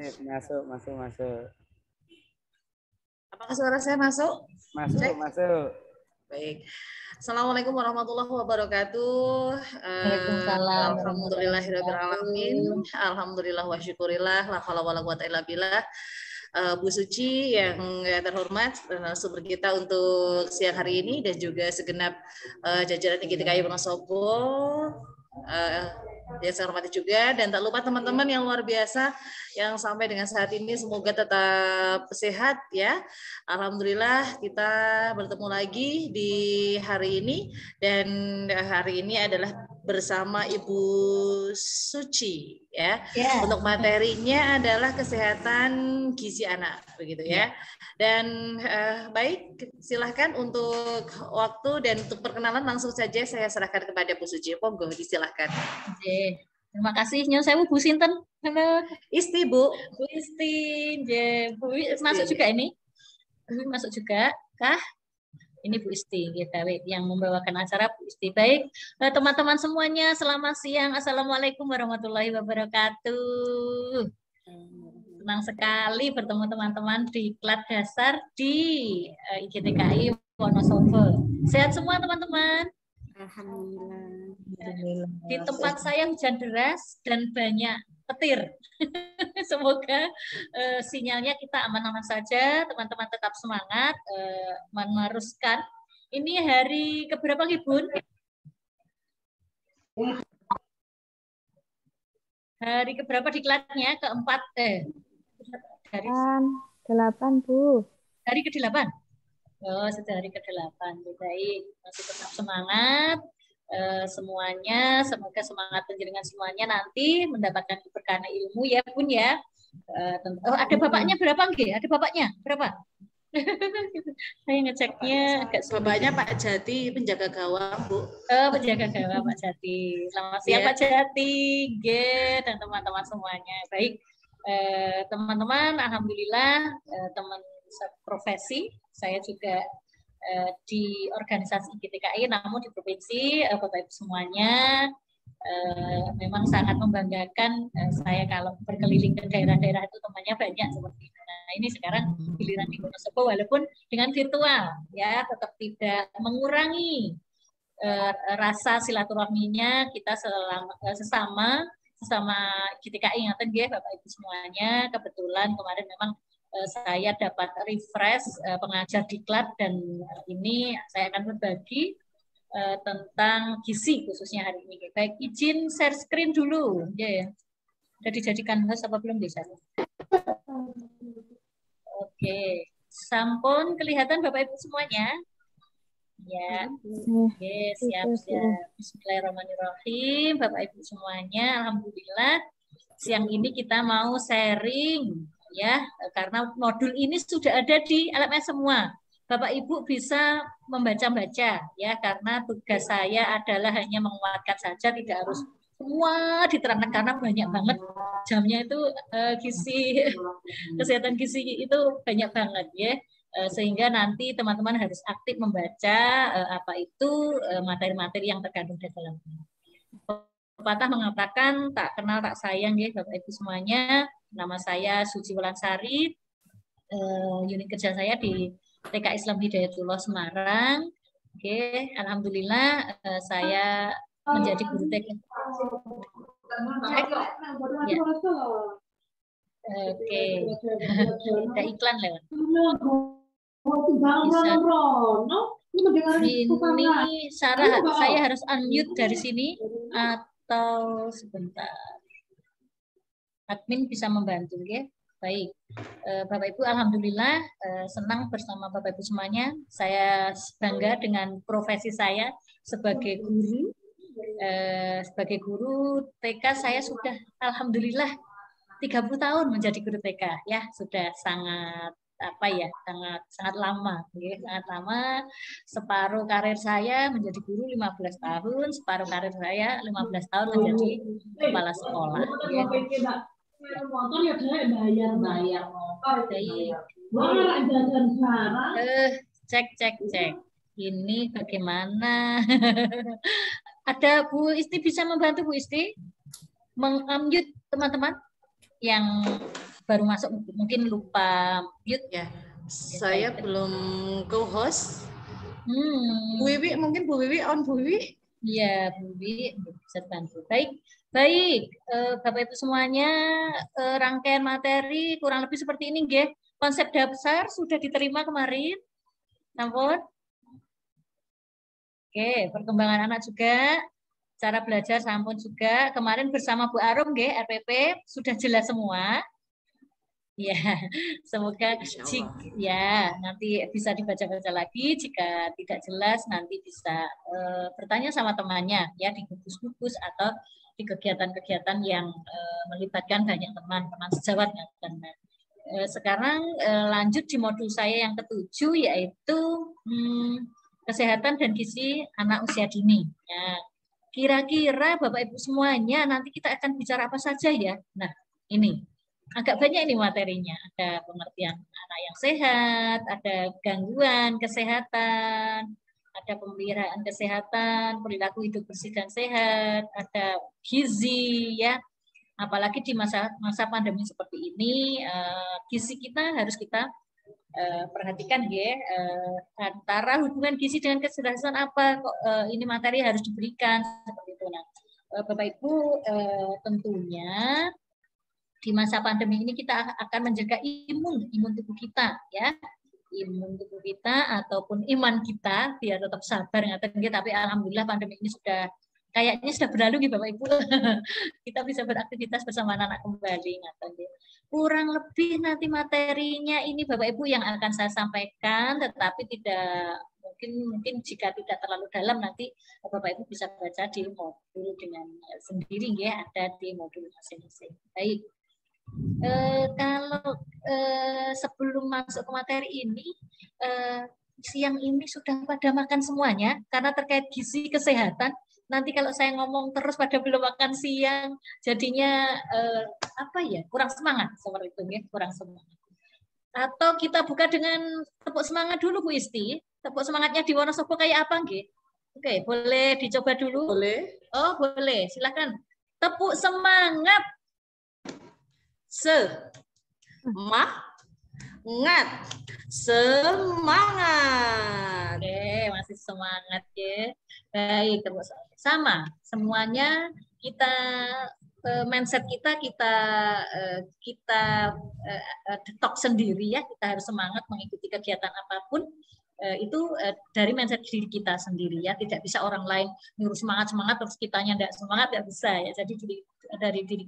Masuk, masuk, masuk. Apakah suara saya masuk? Masuk, Cek. masuk. Baik. Assalamualaikum warahmatullahi wabarakatuh. Waalaikumsalam. Alhamdulillahirrahmanirrahim. Alhamdulillah wa syukurillah. La haula wala quwata illa billah. Bu Suci yang terhormat sumber kita untuk siang hari ini dan juga segenap jajaran IGTKI Wonosobo yang saya hormati juga, dan tak lupa teman-teman yang luar biasa yang sampai dengan saat ini semoga tetap sehat ya. Alhamdulillah kita bertemu lagi di hari ini, dan hari ini adalah bersama Ibu Suci ya. Untuk materinya adalah kesehatan gizi anak begitu ya. Dan baik, silahkan untuk waktu dan untuk perkenalan langsung saja saya serahkan kepada Bu Suci. Monggo disilahkan. Terima kasih. Nyon sewu Bu Sinten. Halo. Isti Bu. Bu Isti. Bu masuk juga ini. Bu masuk juga kah? Ini Bu Isti kita yang membawakan acara Bu Isti. Baik, teman-teman semuanya selamat siang. Assalamualaikum warahmatullahi wabarakatuh. Senang sekali bertemu teman-teman di kelas dasar di IGTKI Wonosobo. Sehat semua teman-teman? Alhamdulillah. Di tempat saya hujan deras dan banyak petir. Semoga sinyalnya kita aman-aman saja, teman-teman tetap semangat meneruskan. Ini hari keberapa Bun? Hari keberapa di kelasnya? Keempat dari 8 Bu. Hari ke-8. Oh, sudah hari ke-8. Baik, masih tetap semangat semuanya. Semoga semangat penjenengan semuanya nanti mendapatkan keberkahan ilmu ya Bun ya. Oh, ada bapaknya berapa nggih? Ada bapaknya berapa? Saya ngeceknya agak bapaknya Pak Jati, penjaga gawang Bu. Oh, penjaga gawang Pak Jati. Selamat siang Pak Jati, dan teman-teman semuanya. Baik, teman-teman, alhamdulillah teman profesi, saya juga di organisasi IGTKI, namun di provinsi, Bapak Ibu semuanya, memang sangat membanggakan saya kalau berkeliling ke daerah-daerah itu temannya banyak seperti itu. Nah, ini sekarang giliran di Wonosobo walaupun dengan virtual, ya tetap tidak mengurangi rasa silaturahminya kita sesama IGTKI. Ngaten nggih Bapak Ibu semuanya, kebetulan kemarin memang saya dapat refresh pengajar diklat, dan ini saya akan berbagi tentang gizi khususnya hari ini. Baik, izin share screen dulu. Ya. Sudah dijadikan host apa belum bisa? Oke. Sampun kelihatan Bapak Ibu semuanya? Ya. Oke, siap-siap. Bismillahirrahmanirrahim. Bapak Ibu semuanya, alhamdulillah siang ini kita mau sharing ya, karena modul ini sudah ada di LMS semua. Bapak Ibu bisa membaca-baca ya, karena tugas saya adalah hanya menguatkan saja, tidak harus semua diterangkan karena banyak banget jamnya itu. Gizi kesehatan gizi itu banyak banget ya, sehingga nanti teman-teman harus aktif membaca apa itu materi-materi yang terkandung di dalamnya. Pepatah mengatakan tak kenal tak sayang ya Bapak Ibu semuanya. Nama saya Suci Wulansari, unit kerja saya di TK Islam Hidayatullah Semarang. Oke, alhamdulillah saya menjadi guru TK. Ya. Oke, ada iklan lewat. Bisa. Ini Sarah, saya harus unmute dari sini atau sebentar. Admin bisa membantu ya. Baik, Bapak Ibu, alhamdulillah senang bersama Bapak Ibu semuanya. Saya bangga dengan profesi saya sebagai guru. Sebagai guru TK saya sudah alhamdulillah 30 tahun menjadi guru TK ya, sudah sangat sangat lama ya, sangat lama. Separuh karir saya menjadi guru 15 tahun, separuh karir saya 15 tahun menjadi kepala sekolah ya. Motor ya bayar motor. Cek. Ini bagaimana? Ada Bu Isti bisa membantu Bu Isti meng-unmute teman-teman yang baru masuk mungkin lupa mute. Ya, saya belum co-host. Bu Wiwi, mungkin Bu Wiwi on Bu Wiwi. Iya, Bu Wiwi bisa bantu. Baik, Bapak Ibu semuanya, rangkaian materi kurang lebih seperti ini, nggih. Konsep dasar sudah diterima kemarin, sampun. Oke, perkembangan anak juga, cara belajar sampun juga. Kemarin bersama Bu Arum, nggih, RPP sudah jelas semua. Ya, semoga ya nanti bisa dibaca-baca lagi. Jika tidak jelas nanti bisa bertanya sama temannya ya di gugus-gugus atau di kegiatan-kegiatan yang melibatkan banyak teman-teman sejawat. Sekarang lanjut di modul saya yang ke-7 yaitu kesehatan dan gizi anak usia dini. Ya, kira-kira Bapak Ibu semuanya nanti kita akan bicara apa saja ya? Nah, ini agak banyak ini materinya. Ada pengertian anak yang sehat, ada gangguan kesehatan, ada pemeliharaan kesehatan, perilaku hidup bersih dan sehat, ada gizi ya. Apalagi di masa pandemi seperti ini, gizi kita harus kita perhatikan ya. Antara hubungan gizi dengan kecerdasan apa kok ini materi harus diberikan seperti itu. Nah, Bapak Ibu tentunya di masa pandemi ini kita akan menjaga imun tubuh kita ya, imun tubuh kita ataupun iman kita biar tetap sabar tapi alhamdulillah pandemi ini kayaknya sudah berlalu gitu Bapak Ibu. Kita bisa beraktivitas bersama anak-anak kembali kurang lebih nanti materinya ini Bapak Ibu yang akan saya sampaikan, tetapi tidak mungkin jika tidak terlalu dalam nanti Bapak Ibu bisa baca di modul dengan sendiri ya, ada di modul masing-masing. Baik. Kalau sebelum masuk ke materi ini, siang ini sudah pada makan semuanya, karena terkait gizi kesehatan. Nanti kalau saya ngomong terus pada belum makan siang, jadinya kurang semangat seperti itu ya, kurang semangat. Atau kita buka dengan tepuk semangat dulu Bu Isti. Tepuk semangatnya di Wonosobo kayak apa nggih? Oke, boleh dicoba dulu? Boleh. Oh, boleh. Silakan. Tepuk semangat. Semangat. Oke, masih semangat ya. Baik, sama. Semuanya kita mindset kita detox sendiri ya. Kita harus semangat mengikuti kegiatan apapun. Itu dari mindset diri kita sendiri ya. Tidak bisa orang lain nyuruh semangat terus kitanya enggak semangat, enggak bisa ya. Jadi dari diri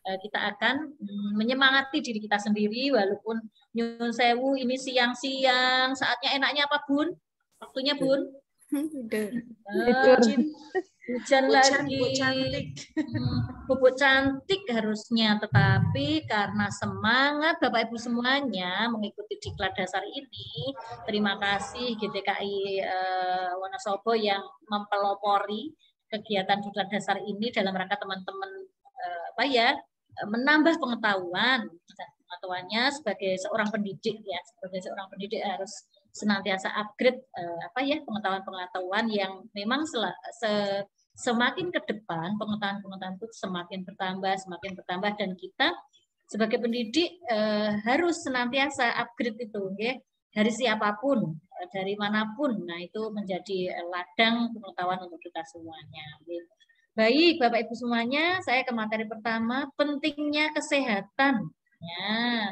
kita akan menyemangati diri kita sendiri walaupun nyun sewu ini siang-siang, saatnya enaknya apa Bun? Waktunya Bun? Hujan lagi. Bubuk cantik harusnya, tetapi karena semangat Bapak Ibu semuanya mengikuti diklat dasar ini, terima kasih GTKI Wonosobo yang mempelopori kegiatan diklat dasar ini dalam rangka teman-teman menambah pengetahuannya sebagai seorang pendidik ya, sebagai seorang pendidik harus senantiasa upgrade pengetahuan yang memang semakin ke depan pengetahuan itu semakin bertambah dan kita sebagai pendidik harus senantiasa upgrade itu ya, dari siapapun, dari manapun. Nah, itu menjadi ladang pengetahuan untuk kita semuanya. Baik, Bapak Ibu semuanya, saya ke materi pertama, pentingnya kesehatan. Ya,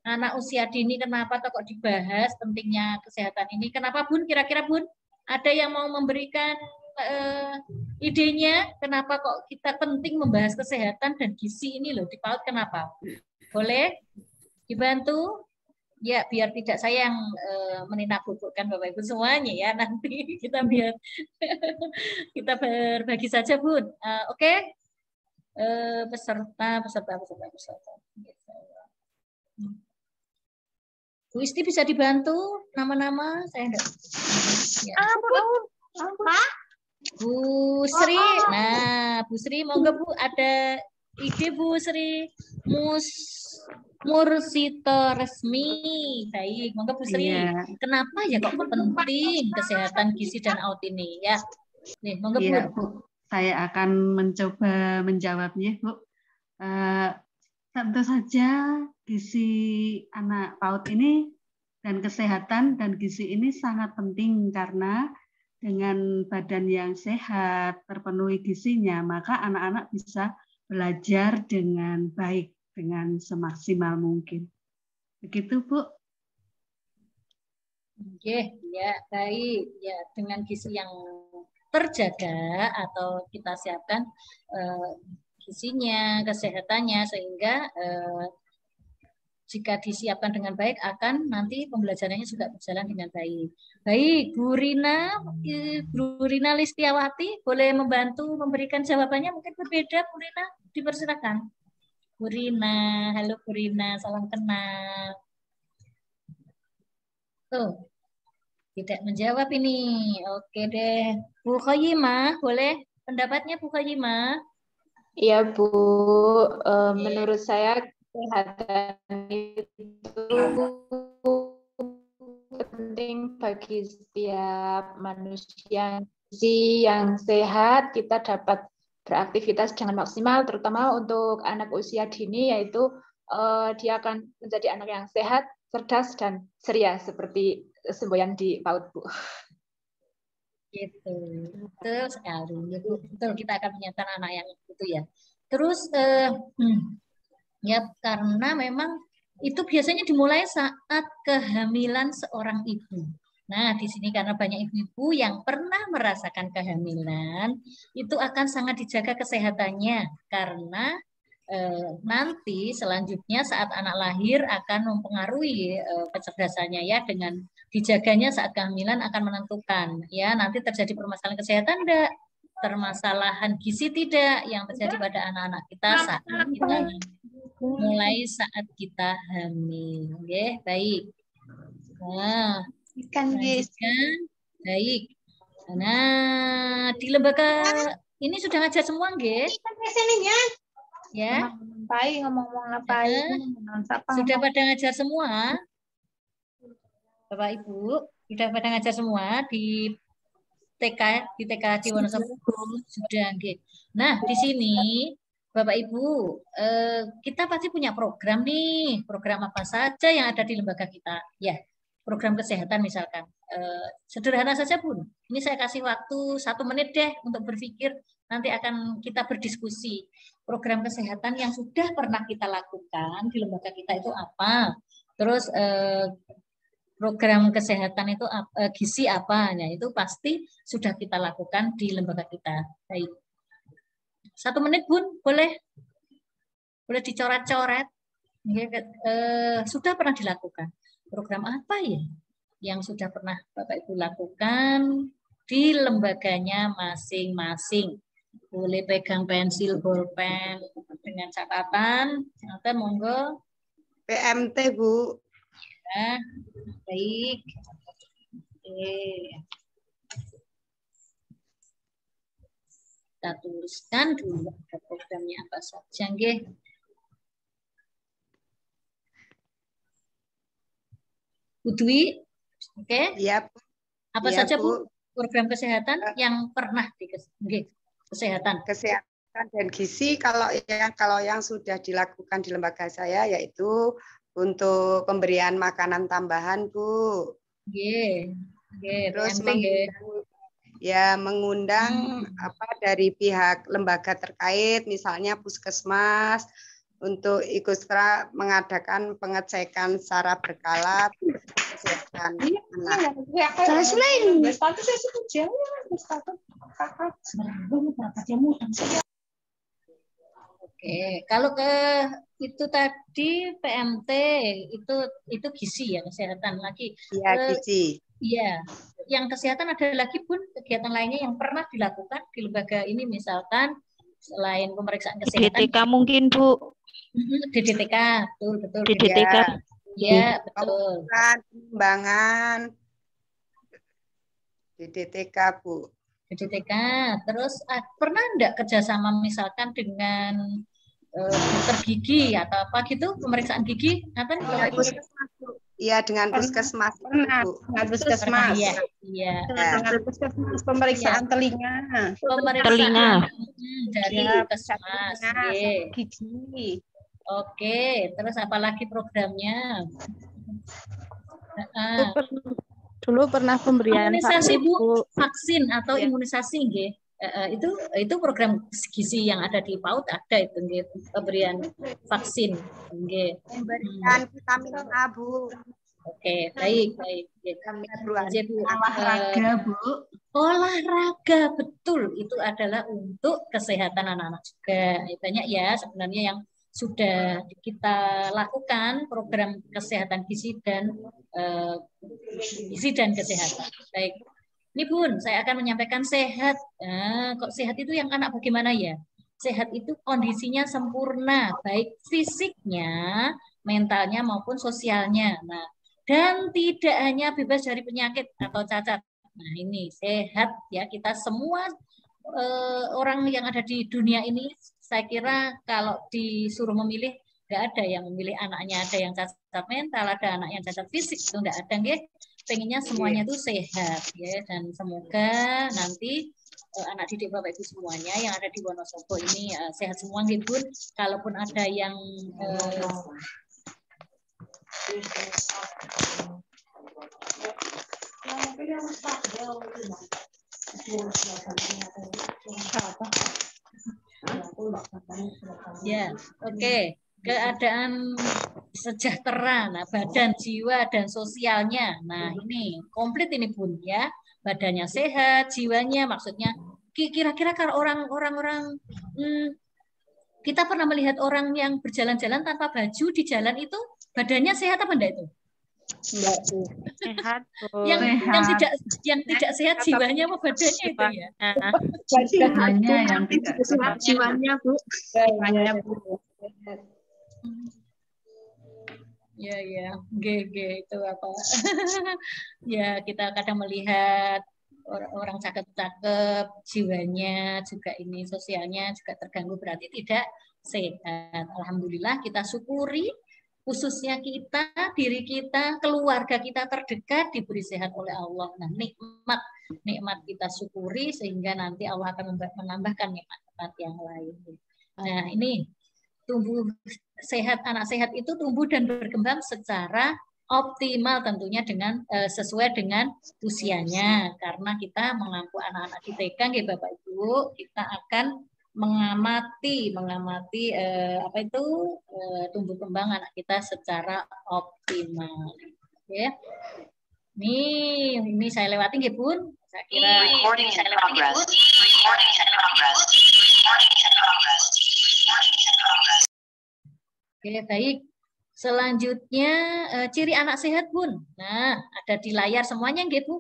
anak usia dini kenapa kok dibahas pentingnya kesehatan ini? Kenapa Bun? Kira-kira Bun, ada yang mau memberikan idenya? Kenapa kok kita penting membahas kesehatan dan gizi ini loh di PAUD? Kenapa? Boleh dibantu? Ya, biar tidak saya yang meninabobokan Bapak Ibu semuanya ya, nanti kita kita berbagi saja Bun. Oke. Peserta. Bu Isti bisa dibantu nama-nama? Saya enggak. Ya. Bu Sri. Nah, Bu Sri monggo Bu, ada ide Bu Sri. Mursito Resmi. Baik, monggo Bu Sri. Iya. Kenapa ya kok penting kesehatan gizi dan AUD ini ya? Nih, monggo Bu. Saya akan mencoba menjawabnya, Bu. Tentu saja gizi anak PAUD ini dan kesehatan dan gizi ini sangat penting karena dengan badan yang sehat, terpenuhi gizinya, maka anak-anak bisa belajar dengan baik, dengan semaksimal mungkin. Begitu, Bu. Oke, ya baik. Ya, dengan gizi yang terjaga atau kita siapkan gizinya, kesehatannya, sehingga jika disiapkan dengan baik akan nanti pembelajarannya juga berjalan dengan baik. Baik, Bu Rina Listiawati boleh membantu memberikan jawabannya, mungkin berbeda. Bu Rina, dipersilakan. Bu Rina, halo Bu Rina, salam kenal. Tuh, tidak menjawab ini. Oke deh. Bu Khoyimah, boleh pendapatnya Bu Khoyimah? Iya Bu, menurut saya kesehatan itu penting bagi setiap manusia. Gizi yang sehat, kita dapat beraktivitas dengan maksimal, terutama untuk anak usia dini, yaitu dia akan menjadi anak yang sehat, cerdas, dan ceria, seperti semboyan di PAUD, Bu. Gitu, betul sekali. Betul, kita akan menyiapkan anak yang itu ya. Terus ya karena memang itu biasanya dimulai saat kehamilan seorang ibu. Nah, di sini karena banyak ibu-ibu yang pernah merasakan kehamilan, itu akan sangat dijaga kesehatannya karena nanti selanjutnya saat anak lahir akan mempengaruhi kecerdasannya ya, dengan dijaganya saat kehamilan akan menentukan ya nanti terjadi permasalahan kesehatan enggak, permasalahan gizi tidak yang terjadi pada anak-anak kita saat kita mulai saat kita hamil. Oke, baik. Nah, lanjutkan. Baik. Nah, di lembaga ini sudah ngajar semua nggih? Ya. Ngomong-ngomong ngapain? Sudah pada ngajar semua? Bapak Ibu, sudah pada ngajar semua di TK di Wonosobo? Sudah nggih. Nah, di sini Bapak Ibu, kita pasti punya program nih. Program apa saja yang ada di lembaga kita? Ya, program kesehatan misalkan. Sederhana saja, Bun. Ini saya kasih waktu 1 menit deh untuk berpikir. Nanti akan kita berdiskusi. Program kesehatan yang sudah pernah kita lakukan di lembaga kita itu apa? Terus program kesehatan itu gizi apa? Ya, itu pasti sudah kita lakukan di lembaga kita. Baik. 1 menit, Bun, boleh dicoret-coret. Sudah pernah dilakukan. Program apa ya yang sudah pernah Bapak Ibu lakukan di lembaganya masing-masing? Boleh pegang pensil, bolpen dengan catatan. Monggo. PMT, Bu. Ya, baik. Oke. Kita tuliskan dulu programnya apa saja, nggih. Bu Dwi, oke? Iya, Bu. Apa saja, Bu, program kesehatan yang pernah kesehatan? Kesehatan dan gizi kalau yang sudah dilakukan di lembaga saya yaitu untuk pemberian makanan tambahan, Bu. Terus mengundang dari pihak lembaga terkait, misalnya puskesmas, untuk ikut serta mengadakan pengecekan secara berkala kesehatan anak. Oke, kalau ke itu tadi PMT itu gizi ya, kesehatan lagi. Iya, gizi. Iya, yang kesehatan ada lagi, Bun, kegiatan lainnya yang pernah dilakukan di lembaga ini, misalkan selain pemeriksaan kesehatan. DDTK mungkin, Bu. DDTK, betul. DDTK. Iya, betul. Pengembangan DDTK, Bu. DDTK. Terus pernah enggak kerjasama misalkan dengan dokter gigi atau apa gitu, pemeriksaan gigi? Iya, dengan puskesmas. Dengan puskesmas. Iya. Dengan puskesmas, pemeriksaan telinga. Pemeriksaan dari puskesmas. Gigi. Oke, terus apa lagi programnya? Dulu pernah pemberian Imunisasi vaksin, Bu, Bu. vaksin atau Ya. imunisasi nggih. Itu program gizi yang ada di PAUD ada itu nggih, pemberian vaksin nggih. Memberikan vitamin A, Bu. Oke, baik. Jadi, Bu, Olahraga, Bu. olahraga betul itu adalah untuk kesehatan anak-anak juga. Banyak ya sebenarnya yang sudah kita lakukan program kesehatan gizi dan kesehatan. Baik. Ini Bun, saya akan menyampaikan sehat. Kok sehat itu yang anak bagaimana ya? Sehat itu kondisinya sempurna, baik fisiknya, mentalnya maupun sosialnya. Nah, dan tidak hanya bebas dari penyakit atau cacat. Nah, ini sehat ya, kita semua orang yang ada di dunia ini, saya kira kalau disuruh memilih, nggak ada yang memilih anaknya ada yang cacat mental, ada anak yang cacat fisik, itu nggak ada, ya. Pengennya semuanya itu sehat ya, dan semoga nanti anak didik Bapak Ibu semuanya yang ada di Wonosobo ini sehat semua, nggih Bun. Kalaupun ada yang ya, oke. Keadaan sejahtera, nah badan, jiwa, dan sosialnya. Nah ini komplit ini Bun ya. Badannya sehat, jiwanya maksudnya. Kira-kira kalau orang-orang kita pernah melihat orang yang berjalan-jalan tanpa baju di jalan itu badannya sehat apa enggak itu? Enggak, Bu. Sehat, Bu. Yang tidak sehat jiwanya apa badannya itu ya? Jiwanya yang tidak sehat. Jiwanya, Bu. Jiwanya, Bu. Ya, GG itu apa? Ya, kita kadang melihat orang cakep-cakep, jiwanya juga ini, sosialnya juga terganggu, berarti tidak sehat. Alhamdulillah kita syukuri, khususnya kita, diri kita, keluarga kita terdekat diberi sehat oleh Allah. Nah, nikmat kita syukuri sehingga nanti Allah akan menambahkan nikmat-nikmat yang lain. Nah, ini tumbuh sehat, anak sehat itu tumbuh dan berkembang secara optimal tentunya dengan sesuai dengan usianya, karena kita mengampu anak-anak di TK, ya Bapak Ibu, kita akan mengamati tumbuh kembang anak kita secara optimal. Ya. Ini saya lewati nggih Bun. Saya kira recording saya lewati nggih Bun. Oke, baik. Selanjutnya ciri anak sehat Bun. Nah, ada di layar semuanya nggih Bu.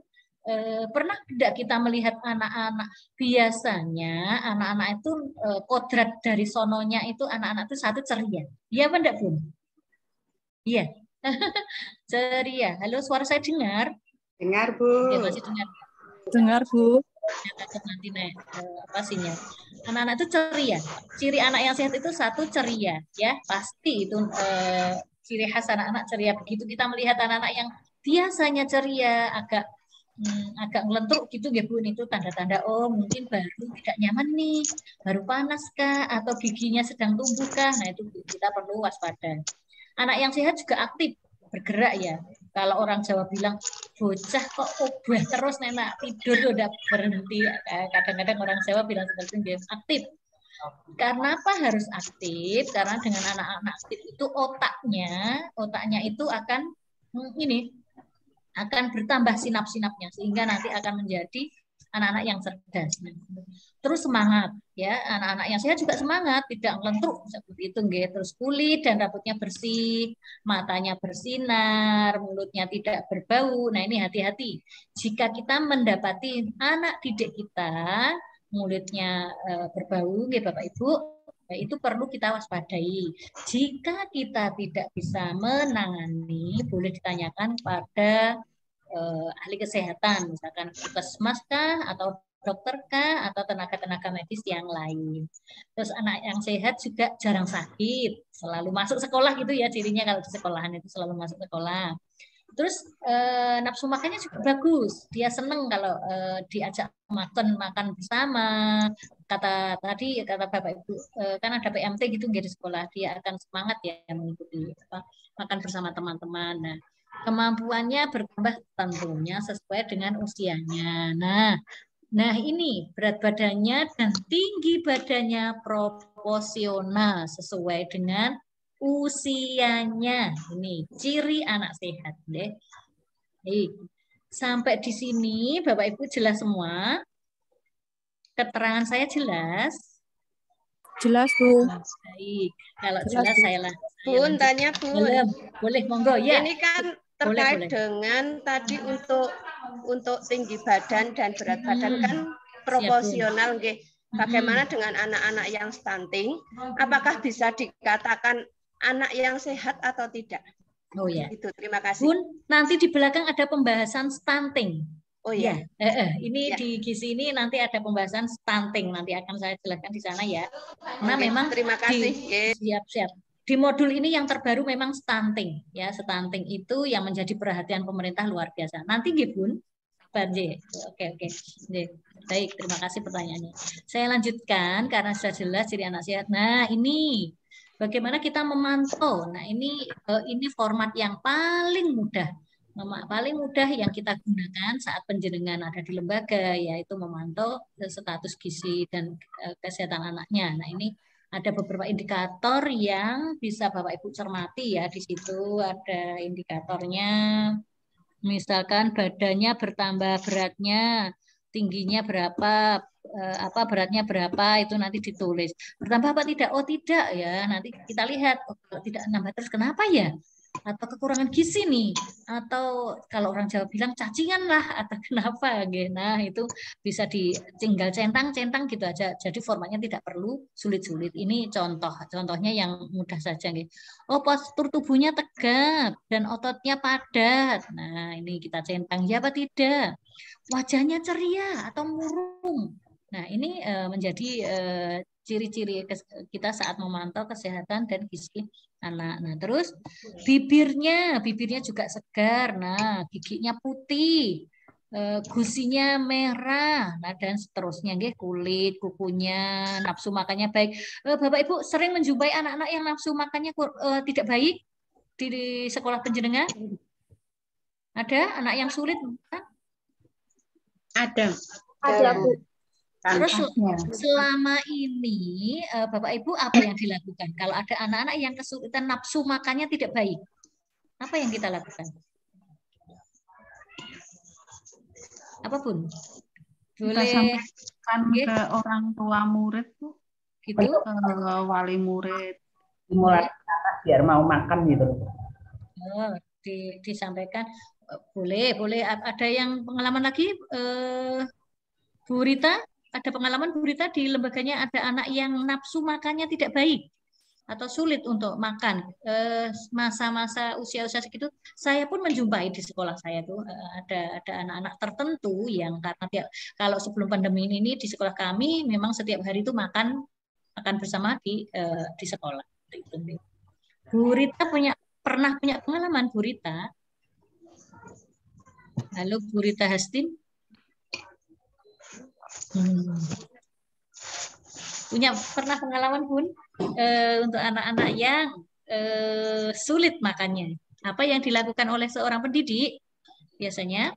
Pernah tidak kita melihat anak-anak, biasanya anak-anak itu kodrat dari sononya itu anak-anak itu satu ceria. Iya apa enggak Bun? Iya. Ceria. Halo, suara saya dengar? Dengar, Bu. Ya, masih dengar. Dengar, Bu. Nanti pastinya. Anak-anak itu ceria. Ciri anak yang sehat itu satu ceria, ya pasti itu ciri khas anak-anak ceria. Begitu kita melihat anak-anak yang biasanya ceria, agak ngelentruk gitu, ya Bu, itu tanda-tanda mungkin baru tidak nyaman nih, baru panas kah, atau giginya sedang tumbuh kah. Nah itu kita perlu waspada. Anak yang sehat juga aktif, bergerak ya. Kalau orang Jawa bilang bocah kok obah terus nenek tidur udah berhenti. Kadang-kadang orang Jawa bilang seperti itu, aktif. Karena apa harus aktif? Karena dengan anak-anak aktif itu otaknya itu akan akan bertambah sinap-sinapnya sehingga nanti akan menjadi anak-anak yang cerdas. Terus semangat ya, anak-anak yang sehat juga semangat, tidak lentruk seperti itu nggih. Terus kulit dan rambutnya bersih, matanya bersinar, mulutnya tidak berbau. Nah, ini hati-hati. Jika kita mendapati anak didik kita mulutnya berbau nggih Bapak Ibu, itu perlu kita waspadai. Jika kita tidak bisa menangani, boleh ditanyakan pada ahli kesehatan, misalkan puskesmas kah, atau dokter kah, atau tenaga-tenaga medis yang lain. Terus anak yang sehat juga jarang sakit, selalu masuk sekolah gitu ya, cirinya kalau di sekolahan itu selalu masuk sekolah. Terus nafsu makannya juga bagus, dia seneng kalau diajak makan bersama, kata Bapak Ibu kan ada PMT gitu nggih di sekolah, dia akan semangat ya mengikuti makan bersama teman-teman. Nah, kemampuannya bertambah tentunya sesuai dengan usianya. Nah ini berat badannya dan tinggi badannya proporsional sesuai dengan usianya. Ini ciri anak sehat deh. Sampai di sini Bapak Ibu jelas semua? Keterangan saya jelas? Jelas, Bu. Baik, kalau Jelas, jelas Bu. saya Bun, tanya Bun. Boleh, monggo ya. Ini kan boleh. terkait dengan tadi untuk tinggi badan dan berat badan kan proporsional, nggih. Bagaimana dengan anak-anak yang stunting? Apakah bisa dikatakan anak yang sehat atau tidak? Oh ya. Itu, terima kasih. Bun, nanti di belakang ada pembahasan stunting. Oh ya. Ini di gizi ini nanti ada pembahasan stunting, nanti akan saya jelaskan di sana ya. Karena memang terima kasih. Siap. Di modul ini yang terbaru memang stunting ya, stunting itu yang menjadi perhatian pemerintah luar biasa. Nanti nggih Bun. Oke. Baik, terima kasih pertanyaannya. Saya lanjutkan karena sudah jelas ciri anak sehat. Nah, ini bagaimana kita memantau. Nah, ini format yang paling mudah yang kita gunakan saat penjenengan ada di lembaga, yaitu memantau status gizi dan kesehatan anaknya. Nah, ini ada beberapa indikator yang bisa Bapak Ibu cermati ya. Di situ ada indikatornya, misalkan badannya bertambah beratnya, tingginya berapa, beratnya berapa, itu nanti ditulis. Bertambah apa tidak? Oh tidak ya, nanti kita lihat. Oh, kalau tidak nambah terus kenapa ya? Atau kekurangan gizi nih, atau kalau orang Jawa bilang cacingan lah, atau kenapa gitu. Nah itu bisa tinggal centang gitu aja, jadi formatnya tidak perlu sulit-sulit. Ini contohnya yang mudah saja gitu. Oh, postur tubuhnya tegap dan ototnya padat. Nah ini kita centang ya apa tidak. Wajahnya ceria atau murung. Nah ini menjadi ciri-ciri kita saat memantau kesehatan dan gizi anak. Nah, terus bibirnya juga segar. Nah, giginya putih, gusinya merah, nah dan seterusnya. Kulit, kukunya, nafsu makannya baik. Bapak Ibu sering menjumpai anak-anak yang nafsu makannya tidak baik di sekolah penjenengan? Ada anak yang sulit? Ada, Bu. Terus selama ini Bapak Ibu apa yang dilakukan? Kalau ada anak-anak yang kesulitan nafsu makannya tidak baik, apa yang kita lakukan? Apapun. Boleh kita sampaikan ke orang tua murid tuh, gitu? Ke wali murid. Mulai biar mau makan gitu. Oh, disampaikan. Boleh. Ada yang pengalaman lagi? Bu Rita? Ada pengalaman Bu Rita di lembaganya ada anak yang nafsu makannya tidak baik atau sulit untuk makan. Masa-masa usia-usia segitu, saya pun menjumpai di sekolah saya tuh ada anak-anak tertentu yang karena kalau sebelum pandemi ini di sekolah kami memang setiap hari itu makan bersama di sekolah. Bu Rita pernah punya pengalaman, Bu Rita? Halo Bu Rita Hastin. Pernah pengalaman Bun untuk anak-anak yang sulit makannya, apa yang dilakukan oleh seorang pendidik biasanya?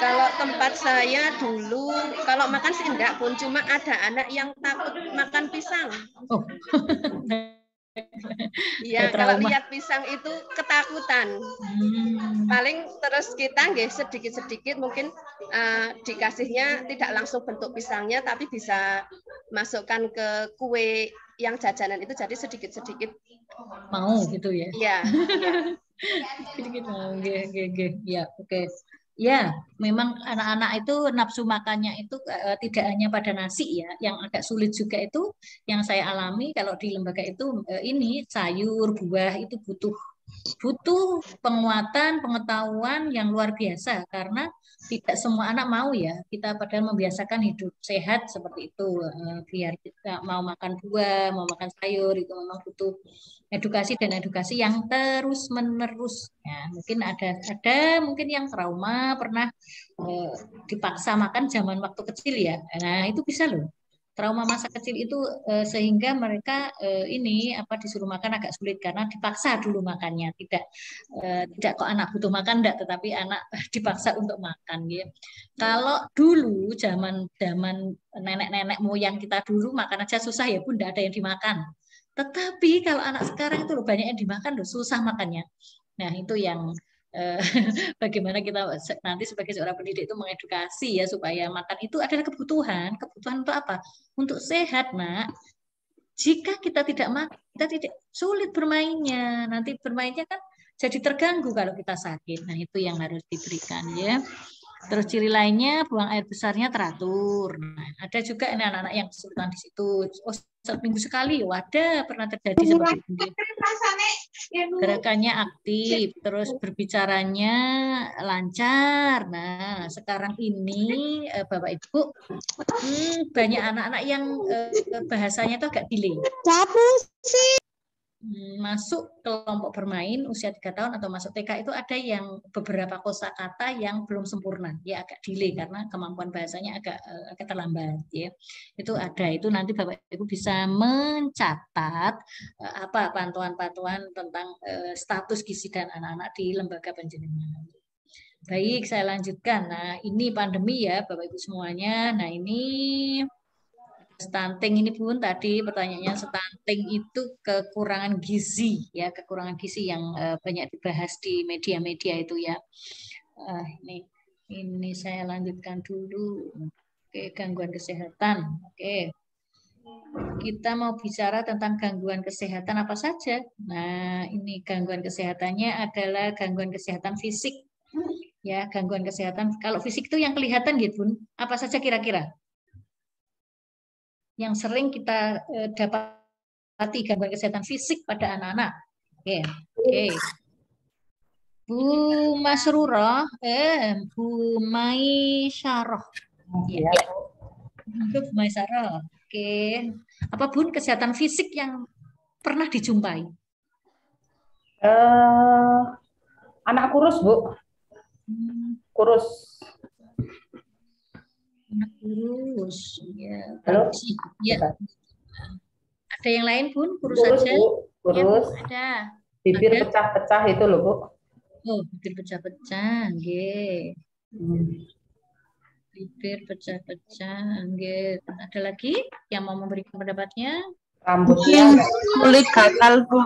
Kalau tempat saya dulu kalau makan sih enggak Bun, cuma ada anak yang takut makan pisang. Oh. Iya, kalau lihat pisang itu ketakutan. Paling terus kita sedikit-sedikit mungkin dikasihnya tidak langsung bentuk pisangnya, tapi bisa masukkan ke kue yang jajanan itu, jadi sedikit-sedikit mau gitu ya. Iya. Sedikit mau. Ya, oke. Ya, memang anak-anak itu nafsu makannya itu tidak hanya pada nasi ya, yang agak sulit juga itu yang saya alami kalau di lembaga itu ini sayur, buah itu butuh butuh penguatan, pengetahuan yang luar biasa karena tidak semua anak mau ya. Kita padahal membiasakan hidup sehat seperti itu. Biar kita mau makan buah, mau makan sayur itu memang butuh edukasi dan edukasi yang terus menerus. Ya, mungkin ada mungkin yang trauma pernah dipaksa makan zaman waktu kecil ya. Nah, itu bisa loh. Trauma masa kecil itu sehingga mereka ini disuruh makan agak sulit karena dipaksa dulu makannya. Tidak kok anak butuh makan enggak, tetapi anak dipaksa untuk makan gitu. Kalau dulu zaman nenek-nenek moyang kita dulu makan aja susah ya Bun, enggak ada yang dimakan. Tetapi kalau anak sekarang itu loh banyak yang dimakan loh, susah makannya. Nah, itu yang bagaimana kita nanti sebagai seorang pendidik itu mengedukasi ya supaya makan itu adalah kebutuhan. Kebutuhan untuk apa? Untuk sehat, Nak. Jika kita tidak makan, kita tidak sulit bermainnya. Nanti bermainnya kan jadi terganggu kalau kita sakit. Nah, itu yang harus diberikan ya. Terus ciri lainnya buang air besarnya teratur. Nah, ada juga ini anak-anak yang kesulitan di situ. Oh, seminggu sekali, wadah pernah terjadi seperti ini. Gerakannya aktif, terus berbicaranya lancar. Nah, sekarang ini Bapak Ibu banyak anak-anak yang bahasanya itu agak delay. Masuk kelompok bermain usia 3 tahun atau masuk TK itu ada yang beberapa kosakata yang belum sempurna, ya agak delay karena kemampuan bahasanya agak terlambat ya. Itu ada, itu nanti Bapak Ibu bisa mencatat pantauan-pantauan tentang status gizi dan anak-anak di lembaga penjenengan. Baik, saya lanjutkan. Nah, ini pandemi ya Bapak Ibu semuanya. Nah, ini stunting ini Bun, tadi pertanyaannya stunting itu kekurangan gizi ya, kekurangan gizi yang banyak dibahas di media-media itu ya. Ini saya lanjutkan dulu. Oke, gangguan kesehatan. Oke. Kita mau bicara tentang gangguan kesehatan apa saja. Nah, ini gangguan kesehatannya adalah gangguan kesehatan fisik. Ya, gangguan kesehatan. Kalau fisik itu yang kelihatan gitu, Bun. Apa saja kira-kira? Yang sering kita dapati gangguan kesehatan fisik pada anak-anak. Oke. Bu Masrurah, Bu Maisyarah. Ya. Bu Maisyarah. Oke. Apa Bun kesehatan fisik yang pernah dijumpai? Anak kurus, Bu. Kurus. Anak kurus, ya. Halo? Ya. Ada yang lain Bun? Kurus Kurus, saja? Bu. Kurus. Ya, ada. Bibir pecah-pecah itu loh, Bu. Oh, bibir pecah-pecah, nggih. Bibir pecah-pecah, nggih. Ada lagi yang mau memberikan pendapatnya? Rambutnya Kulit gatal, Bu.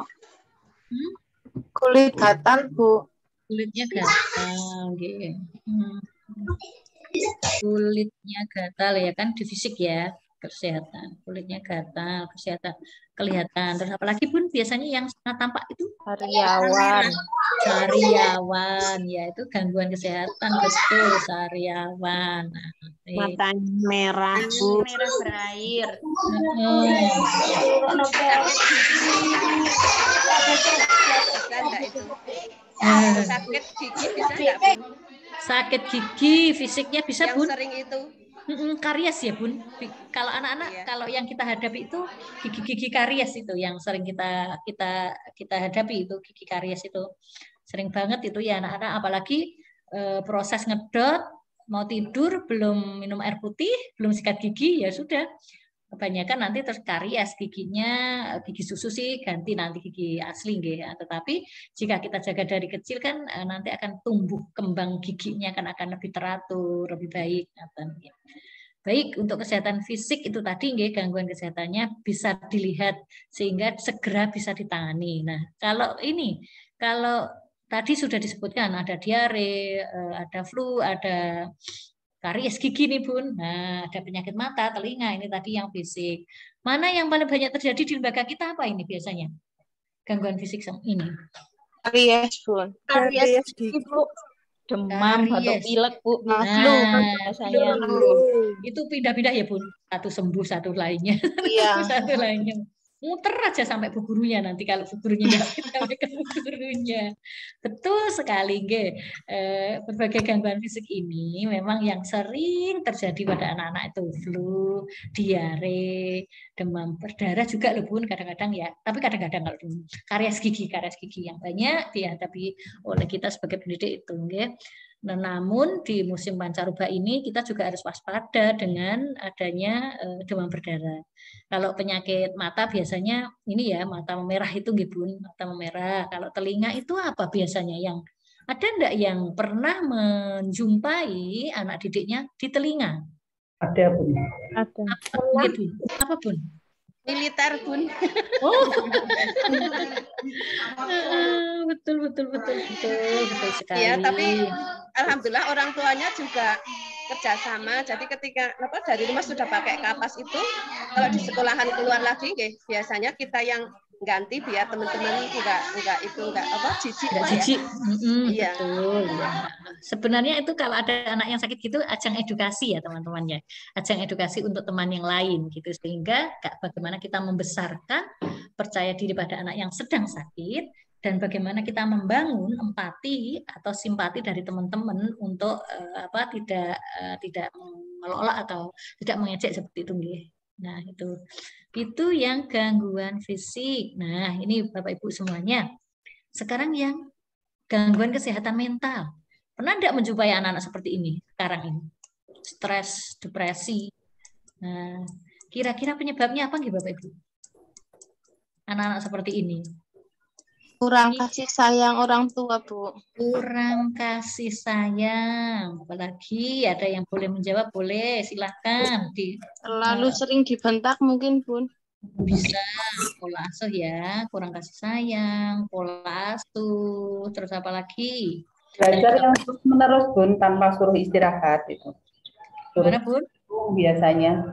Kulit gatal, Bu. Kulitnya gatal, nggih. Kulitnya gatal ya kan di fisik ya, kesehatan. Kulitnya gatal, kesehatan kelihatan. Terus apalagi Bun biasanya yang sangat tampak itu Sariawan. Ya itu gangguan kesehatan betul sariawan. Nah, Matanya merah, Bu. Merah berair. Sakit gigi bisa nggak Bun? Sakit gigi fisiknya bisa yang Bun. Sering itu. Karies ya Bun. Kalau anak-anak kalau yang kita hadapi itu gigi-gigi karies itu yang sering kita hadapi itu gigi karies itu sering banget itu ya anak-anak apalagi proses ngedot mau tidur belum minum air putih belum sikat gigi ya sudah kebanyakan nanti terkaries giginya, gigi susu sih ganti nanti gigi asli nggih. Tetapi jika kita jaga dari kecil kan nanti akan tumbuh kembang giginya akan lebih teratur, lebih baik. Baik, untuk kesehatan fisik itu tadi nggih gangguan kesehatannya bisa dilihat sehingga segera bisa ditangani. Nah, kalau tadi sudah disebutkan ada diare, ada flu, ada karies gigi nih Bun. Nah, ada penyakit mata, telinga, ini tadi yang fisik. Mana yang paling banyak terjadi di lembaga kita apa ini biasanya? Gangguan fisik ini. Karies, Bun. Karies gigi, Bu. Demam, batuk pilek, Bu. Flu. Itu pindah-pindah ya Bun. Satu sembuh, satu lainnya. Iya. Satu lainnya. muter aja sampai bu gurunya nanti kalau bu gurunya nggak sampai ke bu gurunya. Betul sekali, nggih. Berbagai gangguan fisik ini memang yang sering terjadi pada anak-anak itu flu, diare, demam berdarah juga loh Bun kadang-kadang ya. Tapi kadang-kadang kalau karies gigi yang banyak dihadapi oleh kita sebagai pendidik itu, nggih. Nah, namun di musim pancaroba ini kita juga harus waspada dengan adanya demam berdarah. Kalau penyakit mata biasanya ini ya mata memerah itu nggih Bun, mata memerah. Kalau telinga itu apa biasanya yang ada enggak yang pernah menjumpai anak didiknya di telinga? Ada Bun. Ada. Apa Bun? Apa Bun? Militer Bun. Oh. betul sekali. Ya, tapi alhamdulillah orang tuanya juga kerjasama. Jadi ketika dari rumah sudah pakai kapas itu, kalau di sekolahan keluar lagi, biasanya kita yang ganti biar teman-teman enggak jijik. Iya. Betul. Ya. Sebenarnya itu kalau ada anak yang sakit gitu ajang edukasi ya teman-teman ya. Ajang edukasi untuk teman yang lain gitu sehingga bagaimana kita membesarkan percaya diri pada anak yang sedang sakit dan bagaimana kita membangun empati atau simpati dari teman-teman untuk tidak melolak atau tidak mengejek seperti itu nggih. Nah, itu yang gangguan fisik. Nah, ini Bapak Ibu semuanya. Sekarang yang gangguan kesehatan mental. Pernah tidak menjumpai anak-anak seperti ini sekarang ini? Stres, depresi. Nah, kira-kira penyebabnya apa nih Bapak Ibu? Anak-anak seperti ini. Kurang kasih sayang orang tua, Bu. Kurang kasih sayang. Apalagi ada yang boleh menjawab, boleh. Silahkan. Terlalu sering dibentak mungkin, Bun. Bisa. Pola asuh ya. Kurang kasih sayang. Pola asuh. Terus apa lagi? Belajar yang terus-menerus Bun, tanpa suruh istirahat itu. Gimana Bun? Biasanya.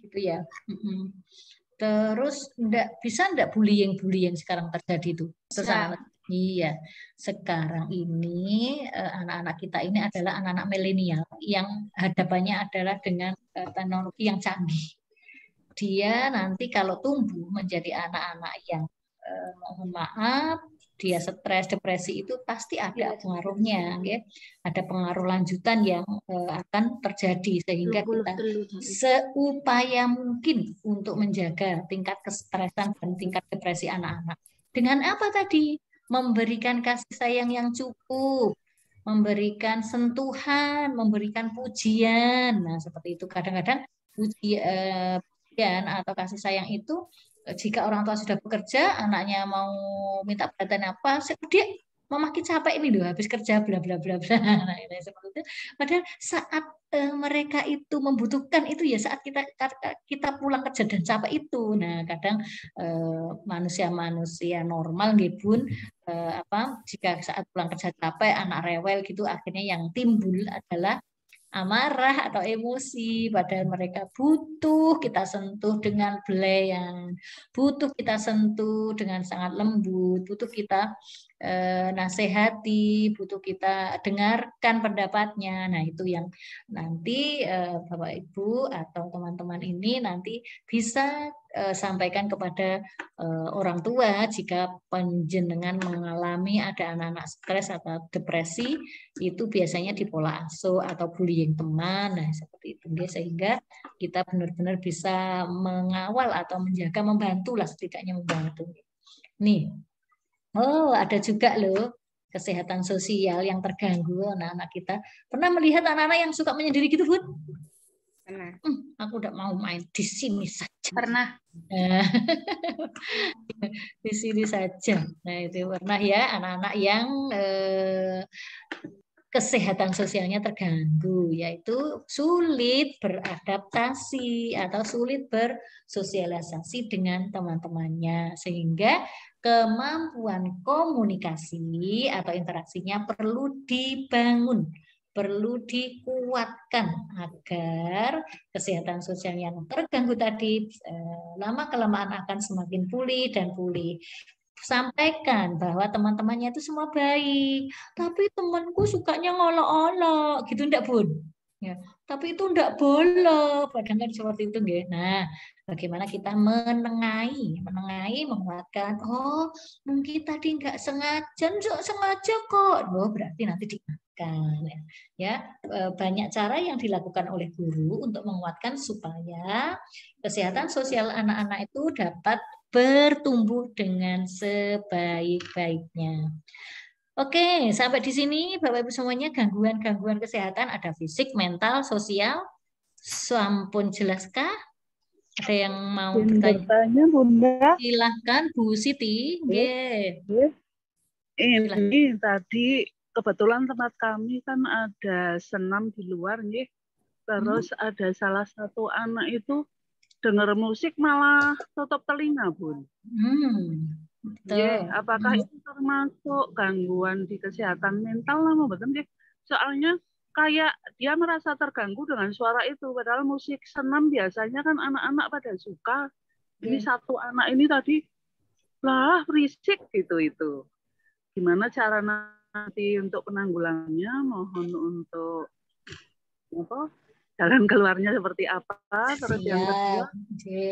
Gitu ya. Terus bisa enggak bullying sekarang terjadi itu? Iya, sekarang ini anak-anak kita ini adalah anak-anak milenial yang hadapannya adalah dengan teknologi yang canggih. Dia nanti kalau tumbuh menjadi anak-anak yang mohon maaf, dia stres, depresi itu pasti ada pengaruhnya, ya. Ada pengaruh lanjutan yang akan terjadi sehingga kita seupaya mungkin untuk menjaga tingkat kestresan dan tingkat depresi anak-anak. Dengan apa tadi? Memberikan kasih sayang yang cukup, memberikan sentuhan, memberikan pujian. Nah, seperti itu. Kadang-kadang pujian atau kasih sayang itu jika orang tua sudah bekerja, anaknya mau minta perhatian apa, dia mama capek ini loh, habis kerja bla bla bla bla. Nah, seperti itu. Padahal saat mereka itu membutuhkan itu ya saat kita pulang kerja dan capek itu. Nah, kadang manusia normal nggih Bun, jika saat pulang kerja capek, anak rewel gitu, akhirnya yang timbul adalah amarah atau emosi, padahal mereka butuh kita sentuh dengan belayan, butuh kita sentuh dengan sangat lembut, butuh kita nasihati, butuh kita dengarkan pendapatnya. Nah, itu yang nanti Bapak Ibu atau teman-teman ini nanti bisa sampaikan kepada orang tua jika panjenengan mengalami ada anak-anak stres atau depresi, itu biasanya di pola asuh atau bullying teman. Nah, seperti itu sehingga kita benar-benar bisa mengawal atau menjaga, membantu lah, setidaknya membantu. Nih, ada juga loh kesehatan sosial yang terganggu anak-anak kita. Pernah melihat anak-anak yang suka menyendiri gitu, Bun? Pernah. Aku udah mau main di sini saja. Pernah. Di sini saja. Nah, itu pernah ya anak-anak yang kesehatan sosialnya terganggu, yaitu sulit beradaptasi atau sulit bersosialisasi dengan teman-temannya, sehingga kemampuan komunikasi atau interaksinya perlu dibangun, perlu dikuatkan agar kesehatan sosial yang terganggu tadi lama-kelamaan akan semakin pulih dan pulih. Sampaikan bahwa teman-temannya itu semua baik, tapi temanku sukanya ngolok-olok, gitu enggak Bun? Ya, tapi itu enggak boleh, padahal seperti itu nggih. Nah, bagaimana kita menengahi, menguatkan. Oh, mungkin tadi enggak sengaja kok. Oh, berarti nanti diingatkan. Ya, banyak cara yang dilakukan oleh guru untuk menguatkan supaya kesehatan sosial anak-anak itu dapat bertumbuh dengan sebaik-baiknya. Oke, sampai di sini Bapak Ibu semuanya gangguan-gangguan kesehatan ada fisik, mental, sosial. Sampun jelaskah? Ada yang mau bertanya? Bunda. Silahkan Bu Siti. Nggih. Ini tadi kebetulan tempat kami kan ada senam di luar nggih. Terus ada salah satu anak itu dengar musik malah tutup telinga, Bun. Apakah itu termasuk gangguan di kesehatan mental lama betul deh? Soalnya kayak dia merasa terganggu dengan suara itu, padahal musik senam biasanya kan anak-anak pada suka. Ini satu anak ini tadi lah berisik gitu itu. Gimana cara nanti untuk penanggulangannya? Mohon untuk jalan keluarnya seperti apa? Terus yang kedua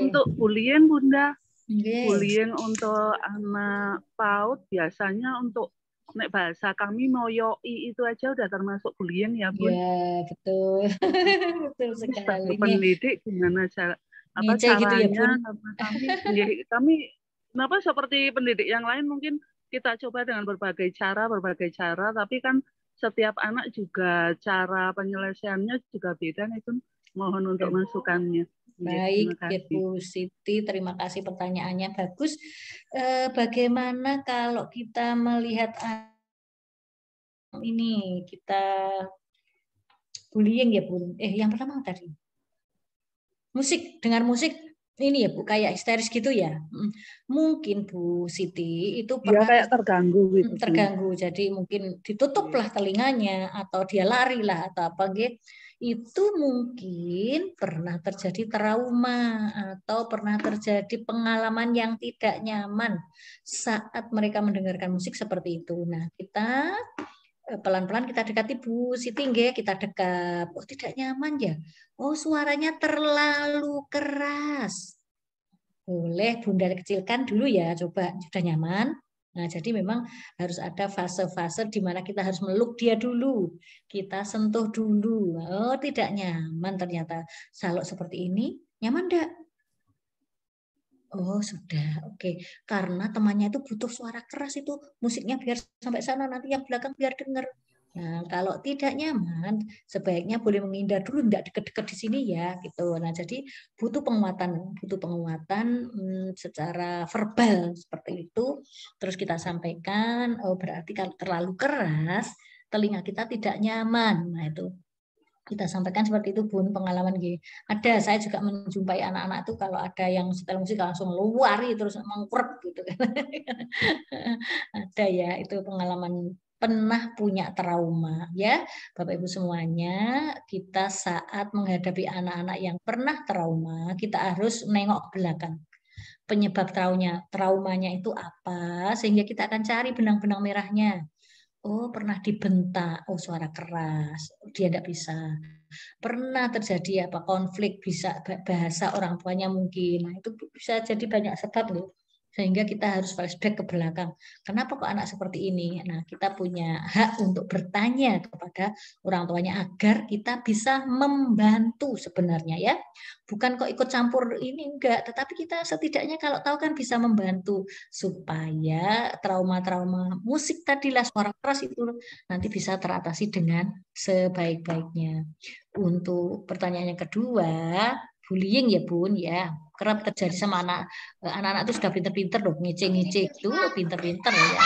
untuk bullying, Bunda. Bullying untuk anak PAUD biasanya untuk nek bahasa kami moyoi itu aja udah termasuk bullying ya, Bun? Ya, betul. Betul sekali. Sebagai pendidik gimana caranya gitu ya, Bun? kami kenapa seperti pendidik yang lain mungkin kita coba dengan berbagai cara, tapi kan setiap anak juga cara penyelesaiannya juga beda nih, Bun. Mohon untuk masukannya. Baik, Bu Siti, terima kasih pertanyaannya bagus. Bagaimana kalau kita melihat ini kita bullying ya, Bu? Yang pertama tadi musik, dengar musik ini ya Bu, kayak histeris gitu ya. Mungkin Bu Siti itu pernah kayak terganggu gitu. Terganggu, jadi mungkin ditutuplah telinganya atau dia lari lah atau apa gitu. Itu mungkin pernah terjadi trauma atau pernah terjadi pengalaman yang tidak nyaman saat mereka mendengarkan musik seperti itu. Nah, kita pelan-pelan kita dekati Bu Siti, kita dekat. Oh, tidak nyaman ya. Oh, suaranya terlalu keras. Boleh Bunda kecilkan dulu ya, coba sudah nyaman. Nah, jadi memang harus ada fase-fase di mana kita harus meluk dia dulu. Kita sentuh dulu. Oh, tidak nyaman ternyata. Kalau seperti ini, nyaman enggak? Oh, sudah. Oke. Karena temannya itu butuh suara keras itu. Musiknya biar sampai sana, nanti yang belakang biar dengar. Nah, kalau tidak nyaman, sebaiknya boleh menghindar dulu, enggak deket-deket di sini ya, gitu. Nah, jadi butuh penguatan secara verbal seperti itu. Terus kita sampaikan, oh berarti kalau terlalu keras, telinga kita tidak nyaman. Nah, itu kita sampaikan seperti itu, Bun, pengalaman gitu. Ada, saya juga menjumpai anak-anak itu kalau ada yang setel musik langsung lari terus mengkurep gitu kan. Ada ya, itu pengalaman pernah punya trauma ya Bapak Ibu semuanya. Kita saat menghadapi anak-anak yang pernah trauma, kita harus nengok ke belakang penyebab traumanya itu apa, sehingga kita akan cari benang-benang merahnya. Oh, pernah dibentak, oh suara keras, dia tidak bisa. Pernah terjadi apa konflik, bisa bahasa orang tuanya mungkin. Nah, itu bisa jadi banyak sebab loh. Sehingga kita harus flashback ke belakang. Kenapa kok anak seperti ini? Nah, kita punya hak untuk bertanya kepada orang tuanya agar kita bisa membantu sebenarnya ya. Bukan kok ikut campur ini, enggak. Tetapi kita setidaknya kalau tahu kan bisa membantu supaya trauma-trauma musik tadilah suara keras itu nanti bisa teratasi dengan sebaik-baiknya. Untuk pertanyaan yang kedua, bullying ya Bun ya, kerap terjadi sama anak-anak itu sudah pinter-pinter loh, ngece-ngece itu pinter-pinter ya.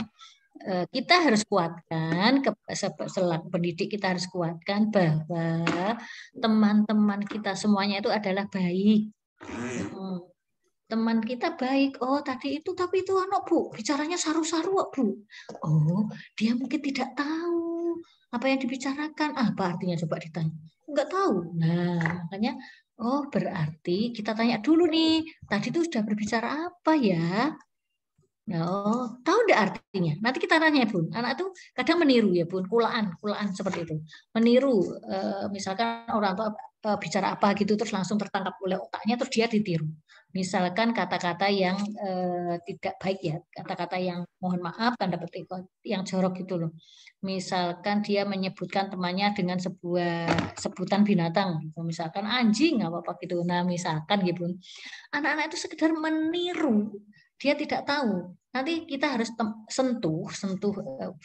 Kita harus kuatkan, selaku pendidik kita harus kuatkan bahwa teman-teman kita semuanya itu adalah baik. Teman kita baik, oh tadi itu tapi itu anak Bu, bicaranya saru-saru Bu. Oh, dia mungkin tidak tahu apa yang dibicarakan. Apa artinya coba ditanya? Enggak tahu. Nah, makanya oh, berarti kita tanya dulu nih, tadi itu sudah berbicara apa ya? Oh, tahu enggak artinya? Nanti kita tanya, Bun. Anak itu kadang meniru ya, Bun. Kulaan seperti itu. Meniru, misalkan orang tua bicara apa gitu, terus langsung tertangkap oleh otaknya, terus dia ditiru. Misalkan kata-kata yang tidak baik ya, kata-kata yang mohon maaf, tanda petik yang jorok gitu loh. Misalkan dia menyebutkan temannya dengan sebuah sebutan binatang, gitu. Misalkan anjing, apa-apa gitu. Nah, misalkan gitu. Anak-anak itu sekedar meniru, dia tidak tahu. Nanti kita harus sentuh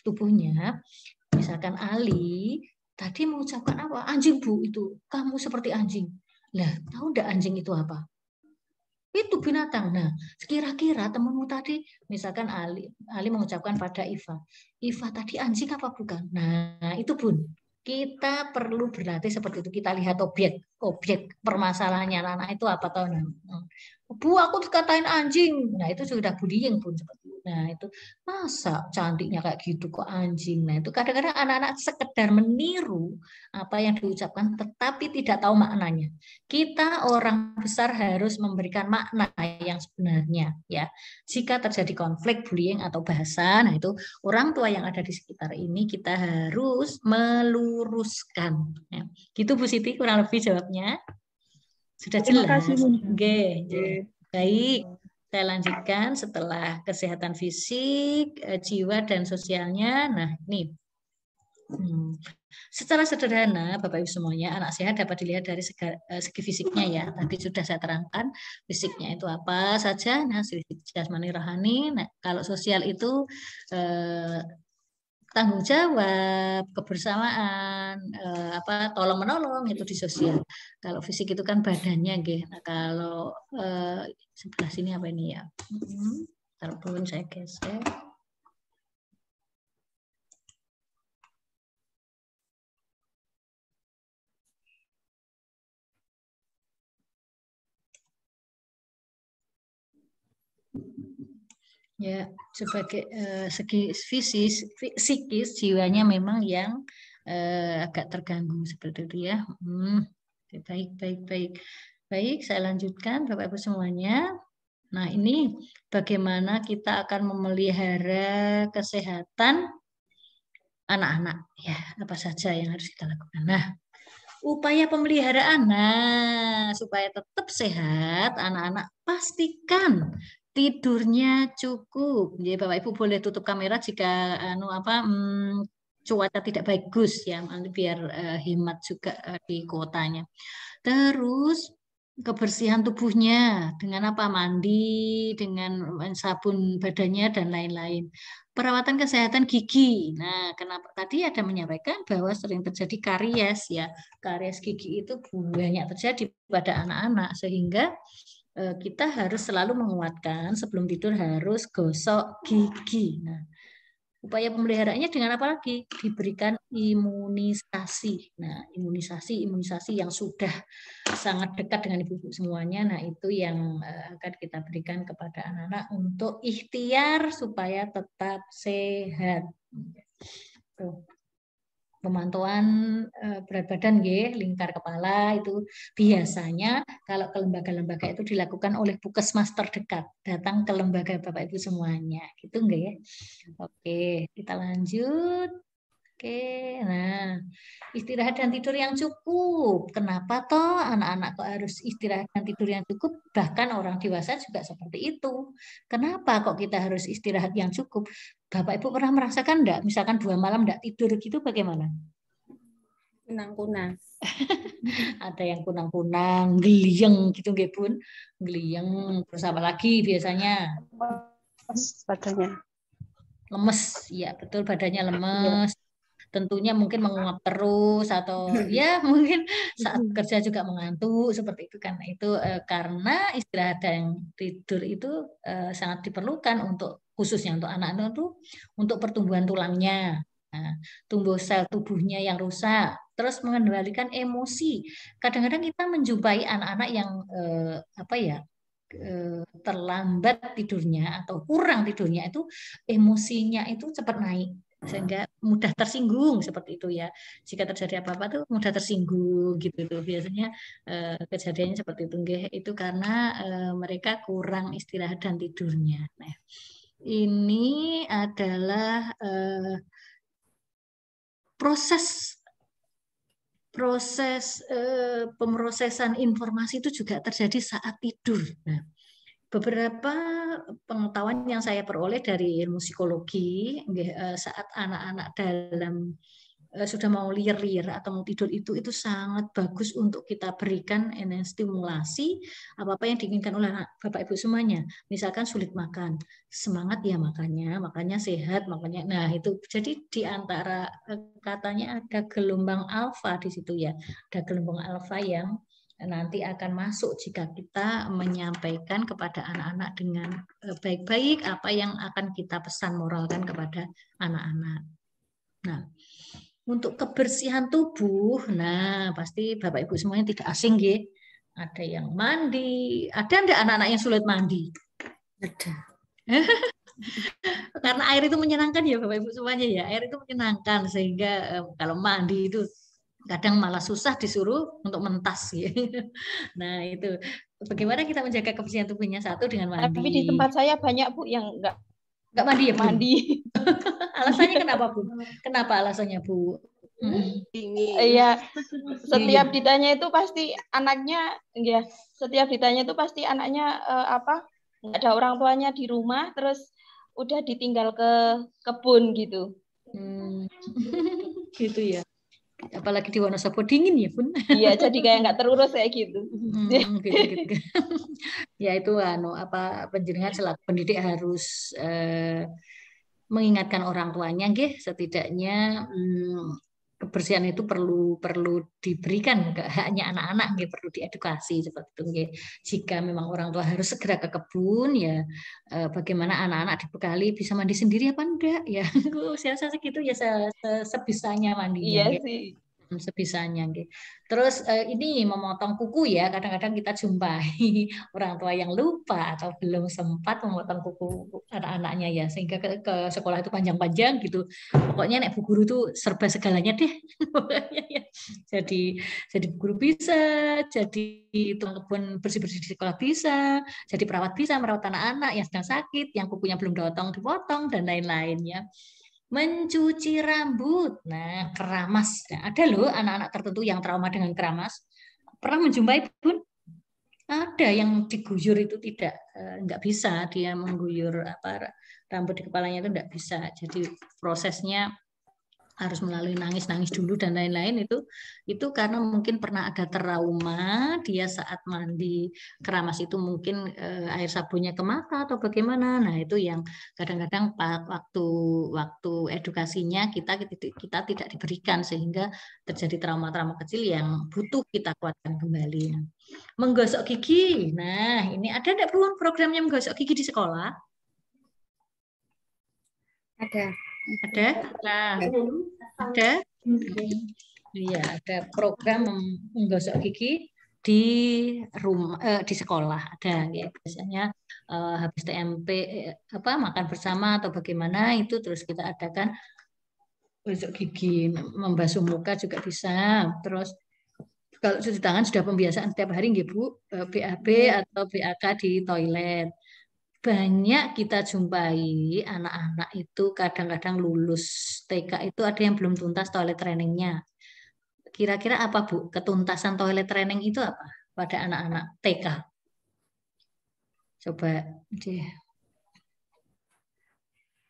tubuhnya. Misalkan Ali tadi mengucapkan apa? Anjing, Bu, itu. Kamu seperti anjing. Lah, tahu enggak anjing itu apa? Itu binatang. Nah, kira-kira temanmu tadi, misalkan Ali mengucapkan pada Iva tadi anjing apa bukan? Nah, itu Bun. Kita perlu berlatih seperti itu. Kita lihat objek permasalahannya anak itu apa tahu. Nah, Bu, aku dikatain anjing. Nah, itu sudah bullying Bun seperti itu. Nah, itu masa cantiknya kayak gitu kok anjing. Nah, itu kadang-kadang anak-anak sekedar meniru apa yang diucapkan tetapi tidak tahu maknanya. Kita orang besar harus memberikan makna yang sebenarnya ya. Jika terjadi konflik, bullying atau bahasa, nah itu orang tua yang ada di sekitar ini kita harus meluruskan. Ya. Gitu Bu Siti kurang lebih jawabnya. Sudah jelas. Terima kasih, Bun. Oke. Baik. Saya lanjutkan setelah kesehatan fisik, jiwa dan sosialnya. Nah, ini. Secara sederhana, Bapak Ibu semuanya, anak sehat dapat dilihat dari segi fisiknya ya. Tadi sudah saya terangkan fisiknya itu apa saja. Nah, fisik jasmani rohani. Nah, kalau sosial itu tanggung jawab, kebersamaan, tolong menolong itu di sosial. Kalau fisik itu kan badannya, gitu. Nah, kalau sebelah sini apa ini ya? Belum saya geser. Ya, sebagai segi psikis jiwanya memang yang agak terganggu seperti itu ya. Baik, saya lanjutkan Bapak Ibu semuanya. Nah, ini bagaimana kita akan memelihara kesehatan anak-anak ya, apa saja yang harus kita lakukan. Nah, upaya pemeliharaan, supaya tetap sehat, anak-anak pastikan tidurnya cukup. Jadi Bapak Ibu boleh tutup kamera jika cuaca tidak bagus ya, biar hemat juga di kuotanya. Terus kebersihan tubuhnya dengan apa? Mandi, dengan sabun badannya dan lain-lain. Perawatan kesehatan gigi. Nah, kenapa tadi ada menyampaikan bahwa sering terjadi karies ya. Karies gigi itu banyak terjadi pada anak-anak sehingga kita harus selalu menguatkan sebelum tidur harus gosok gigi. Nah, upaya pemeliharaannya dengan apa lagi? Diberikan imunisasi. Nah, imunisasi yang sudah sangat dekat dengan ibu-ibu semuanya. Nah, itu yang akan kita berikan kepada anak-anak untuk ikhtiar supaya tetap sehat. Tuh. Pemantauan berat badan, lingkar kepala itu biasanya kalau ke lembaga-lembaga itu dilakukan oleh puskesmas terdekat. Datang ke lembaga Bapak Ibu semuanya, gitu enggak ya? Oke, kita lanjut. Oke, nah istirahat dan tidur yang cukup. Kenapa toh anak-anak kok harus istirahat dan tidur yang cukup? Bahkan orang dewasa juga seperti itu. Kenapa kok kita harus istirahat yang cukup? Bapak Ibu pernah merasakan enggak? Misalkan 2 malam enggak tidur gitu bagaimana? Kunang-kunang. Ada yang kunang-kunang, geliyeng gitu nggih Bun. Geliyeng, terus apa lagi biasanya? Badannya. Lemes, ya betul badannya lemes. Tentunya mungkin menguap terus atau ya mungkin saat kerja juga mengantuk seperti itu kan. Itu karena istirahat dan tidur itu sangat diperlukan untuk khususnya untuk anak-anak itu untuk pertumbuhan tulangnya. Nah, tumbuh sel tubuhnya yang rusak, terus mengendalikan emosi. Kadang-kadang kita menjumpai anak-anak yang terlambat tidurnya atau kurang tidurnya itu emosinya itu cepat naik sehingga mudah tersinggung seperti itu ya. Jika terjadi apa-apa tuh mudah tersinggung gitu tuh biasanya kejadiannya seperti itu. Itu karena mereka kurang istirahat dan tidurnya. Nah, ini adalah proses pemrosesan informasi itu juga terjadi saat tidur. Nah, beberapa pengetahuan yang saya peroleh dari ilmu psikologi, saat anak-anak dalam sudah mau liar-liar atau mau tidur itu sangat bagus untuk kita berikan stimulasi apa-apa yang diinginkan oleh Bapak Ibu semuanya. Misalkan sulit makan, semangat ya makannya sehat, makannya. Nah, itu jadi di antara katanya ada gelombang alfa di situ ya. Ada gelombang alfa yang nanti akan masuk jika kita menyampaikan kepada anak-anak dengan baik-baik apa yang akan kita pesan moralkan kepada anak-anak. Nah, untuk kebersihan tubuh, nah pasti Bapak Ibu semuanya tidak asing ya. Ada yang mandi, ada enggak anak-anak yang sulit mandi? Ada. Karena air itu menyenangkan ya Bapak Ibu semuanya ya. Air itu menyenangkan sehingga kalau mandi itu kadang malah susah disuruh untuk mentas ya. Nah, itu bagaimana kita menjaga kebersihan tubuhnya satu dengan mandi. Tapi di tempat saya banyak Bu yang enggak mandi ya, Bu? Mandi. Alasannya kenapa, Bu? Kenapa alasannya, Bu? Iya, setiap ditanya itu pasti anaknya, ya, setiap ditanya itu pasti anaknya nggak ada orang tuanya di rumah, terus udah ditinggal ke kebun gitu. Gitu ya. Apalagi di Wonosobo dingin ya, Bun. Iya, jadi kayak nggak terurus kayak gitu. Gitu. Ya itu penjenengan selaku pendidik harus mengingatkan orang tuanya, setidaknya kebersihan itu perlu diberikan, nggak hanya anak-anak, perlu diedukasi seperti itu. Jika memang orang tua harus segera ke kebun, ya bagaimana anak-anak dibekali bisa mandi sendiri apa enggak ya? Saya rasa segitu ya, sebisanya mandinya. Iya sih. Sebisanya. Terus ini memotong kuku ya, kadang-kadang kita jumpai orang tua yang lupa atau belum sempat memotong kuku anak-anaknya ya, sehingga ke sekolah itu panjang-panjang gitu. Pokoknya nek bu guru itu serba segalanya deh. Jadi bu guru bisa, jadi tukang kebun bersih-bersih di sekolah bisa, jadi perawat bisa merawat anak-anak yang sedang sakit, yang kukunya belum dipotong dan lain-lainnya. Mencuci rambut, nah keramas, nah, ada loh anak-anak tertentu yang trauma dengan keramas. Pernah menjumpai, Bun? Ada yang diguyur itu nggak bisa, dia mengguyur rambut di kepalanya itu nggak bisa. Jadi prosesnya harus melalui nangis dulu dan lain-lain, itu karena mungkin pernah ada trauma dia saat mandi keramas itu, mungkin air sabunnya ke mata atau bagaimana. Nah, itu yang kadang-kadang waktu edukasinya kita tidak diberikan, sehingga terjadi trauma-trauma kecil yang butuh kita kuatkan kembali. Menggosok gigi. Nah, ini ada enggak programnya menggosok gigi di sekolah? Ada. Nah, ada. Iya, ada program menggosok gigi di rumah, di sekolah ada ya. Biasanya habis TMP makan bersama atau bagaimana itu, terus kita adakan gosok gigi, membasuh muka juga bisa. Terus kalau cuci tangan sudah pembiasaan setiap hari nggih Bu, BAB atau BAK di toilet. Banyak kita jumpai anak-anak itu kadang-kadang lulus TK itu ada yang belum tuntas toilet trainingnya. Kira-kira apa Bu? Ketuntasan toilet training itu apa pada anak-anak TK? Coba deh.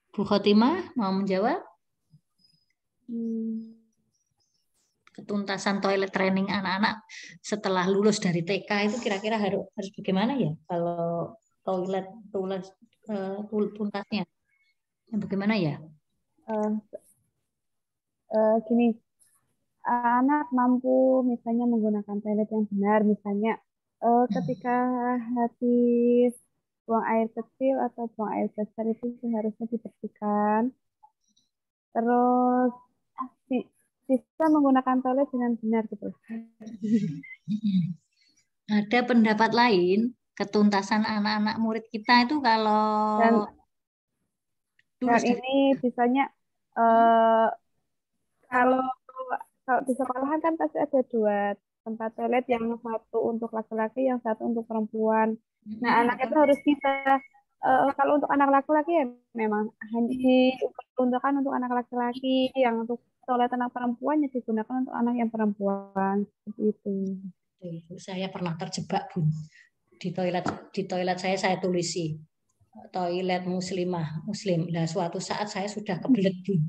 Bu Khotimah mau menjawab? Ketuntasan toilet training anak-anak setelah lulus dari TK itu kira-kira harus bagaimana ya? Kalau toilet tuntasnya bagaimana ya? Gini, anak mampu misalnya menggunakan toilet yang benar, misalnya ketika habis buang air kecil atau buang air besar itu seharusnya dibersihkan. Terus bisa menggunakan toilet dengan benar gitu. Ada pendapat lain, ketuntasan anak-anak murid kita itu kalau dan ini misalnya kalau di sekolahan kan pasti ada 2 tempat toilet, yang satu untuk laki-laki, yang satu untuk perempuan. Nah, anak itu harus bisa kalau untuk anak laki-laki ya memang hanya diperuntukkan untuk anak laki-laki, yang untuk toilet anak perempuan ya digunakan untuk anak yang perempuan, seperti itu. Saya pernah terjebak, Bun. Di toilet saya tulisi toilet muslimah, muslim. Nah, suatu saat saya sudah kebelet, Bun.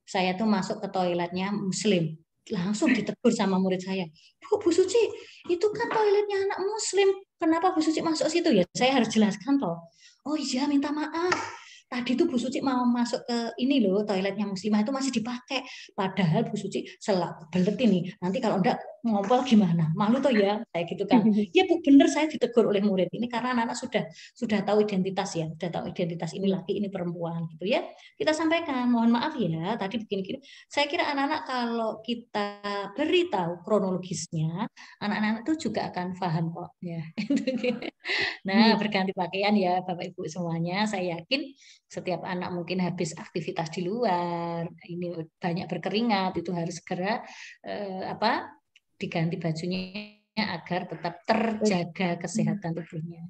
Saya tuh masuk ke toiletnya muslim. Langsung ditegur sama murid saya. Bu Suci, itu kan toiletnya anak muslim. Kenapa Bu Suci masuk situ? Ya, saya harus jelaskan toh. Oh iya, minta maaf. Tadi tuh Bu Suci mau masuk ke ini loh, toiletnya muslimah itu masih dipakai. Padahal Bu Suci belet ini. Nanti kalau enggak ngompol gimana? Malu tuh ya, kayak gitu kan. Ya Bu, bener, saya ditegur oleh murid ini karena anak-anak sudah tahu identitas ya, sudah tahu identitas ini laki, ini perempuan gitu ya. Kita sampaikan, mohon maaf ya, tadi begini-gini. Saya kira anak-anak kalau kita beritahu kronologisnya, anak-anak itu juga akan paham kok ya. Nah, berganti pakaian ya Bapak Ibu semuanya. Saya yakin setiap anak mungkin habis aktivitas di luar, ini banyak berkeringat, itu harus segera diganti bajunya agar tetap terjaga kesehatan tubuhnya.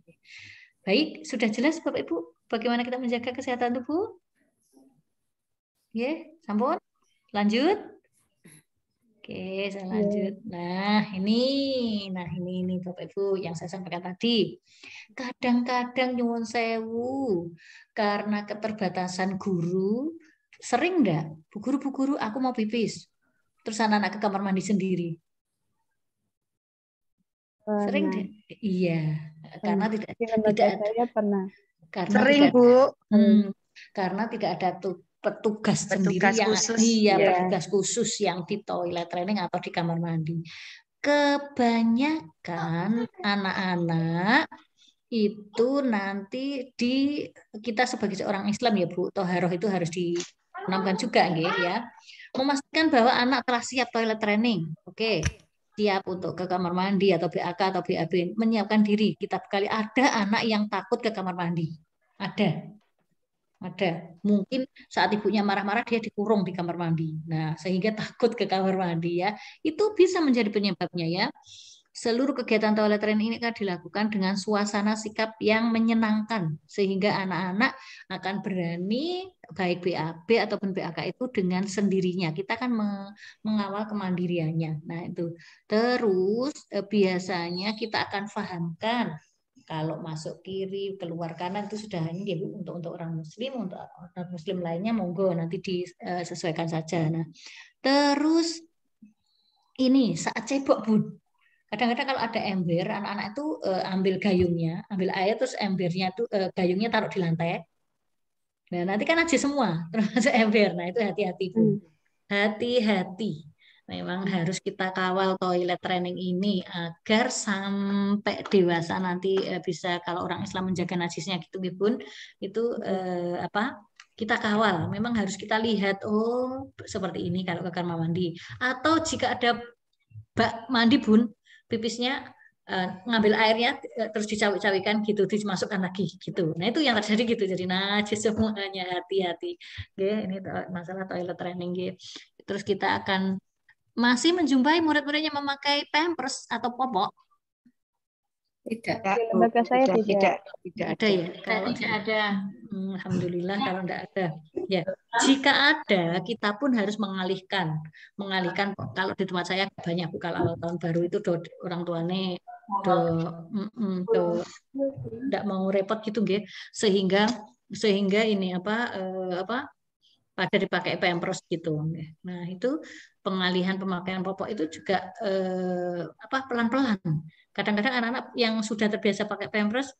Baik, sudah jelas Bapak Ibu bagaimana kita menjaga kesehatan tubuh? Ya, sampun. Lanjut. Oke, saya lanjut. Nah, ini Bapak Ibu yang saya sampaikan tadi. Kadang-kadang nyuwun sewu karena keterbatasan guru, sering enggak? Bu guru, aku mau pipis. Terus anak-anak ke kamar mandi sendiri. Sering deh. Iya, karena tidak saya pernah. Karena sering, tidak, Bu. Karena tidak ada petugas sendiri yang khusus. Petugas khusus yang di toilet training atau di kamar mandi. Kebanyakan anak-anak itu nanti kita sebagai seorang Islam ya Bu, toharoh itu harus ditanamkan juga ya. Memastikan bahwa anak telah siap toilet training. Oke. Siap untuk ke kamar mandi atau BAK atau BAB, menyiapkan diri. Kita bekali, ada anak yang takut ke kamar mandi. Ada. Mungkin saat ibunya marah-marah dia dikurung di kamar mandi. Nah, sehingga takut ke kamar mandi ya. Itu bisa menjadi penyebabnya ya. Seluruh kegiatan toilet training ini akan dilakukan dengan suasana sikap yang menyenangkan sehingga anak-anak akan berani baik BAB ataupun BAK itu dengan sendirinya. Kita akan mengawal kemandiriannya. Nah, itu. Terus biasanya kita akan fahamkan kalau masuk kiri, keluar kanan itu sudah ini untuk orang muslim, untuk orang muslim lainnya monggo nanti disesuaikan saja. Nah, terus ini saat cebok, Bun. Kadang-kadang kalau ada ember, anak-anak itu ambil gayungnya, ambil air terus embernya itu gayungnya taruh di lantai. Nah, nanti kan aja semua termasuk ember. Nah, itu hati-hati, Bu. Hati-hati. Memang harus kita kawal toilet training ini agar sampai dewasa nanti bisa, kalau orang Islam menjaga najisnya gitu, Bun. Itu kita kawal. Memang harus kita lihat, oh seperti ini kalau ke kamar mandi. Atau jika ada bak mandi, Bun, pipisnya ngambil airnya terus dicawik-cawikan gitu, dimasukkan lagi gitu. Nah, itu yang terjadi gitu, jadi najis semuanya. Hati-hati. Ini masalah toilet training gitu. Terus kita akan masih menjumpai murid-muridnya memakai pampers atau popok. Tidak. Di lembaga saya tidak ada ya. Kalau tidak ada, alhamdulillah kalau tidak ada. Ya, jika ada, kita pun harus mengalihkan. Kalau di tempat saya banyak, kalau awal tahun baru itu orang tuanya tidak mau repot gitu, sehingga ini pada dipakai pampers gitu. Nah, itu pengalihan pemakaian popok itu juga pelan-pelan. Kadang-kadang anak-anak yang sudah terbiasa pakai pampers,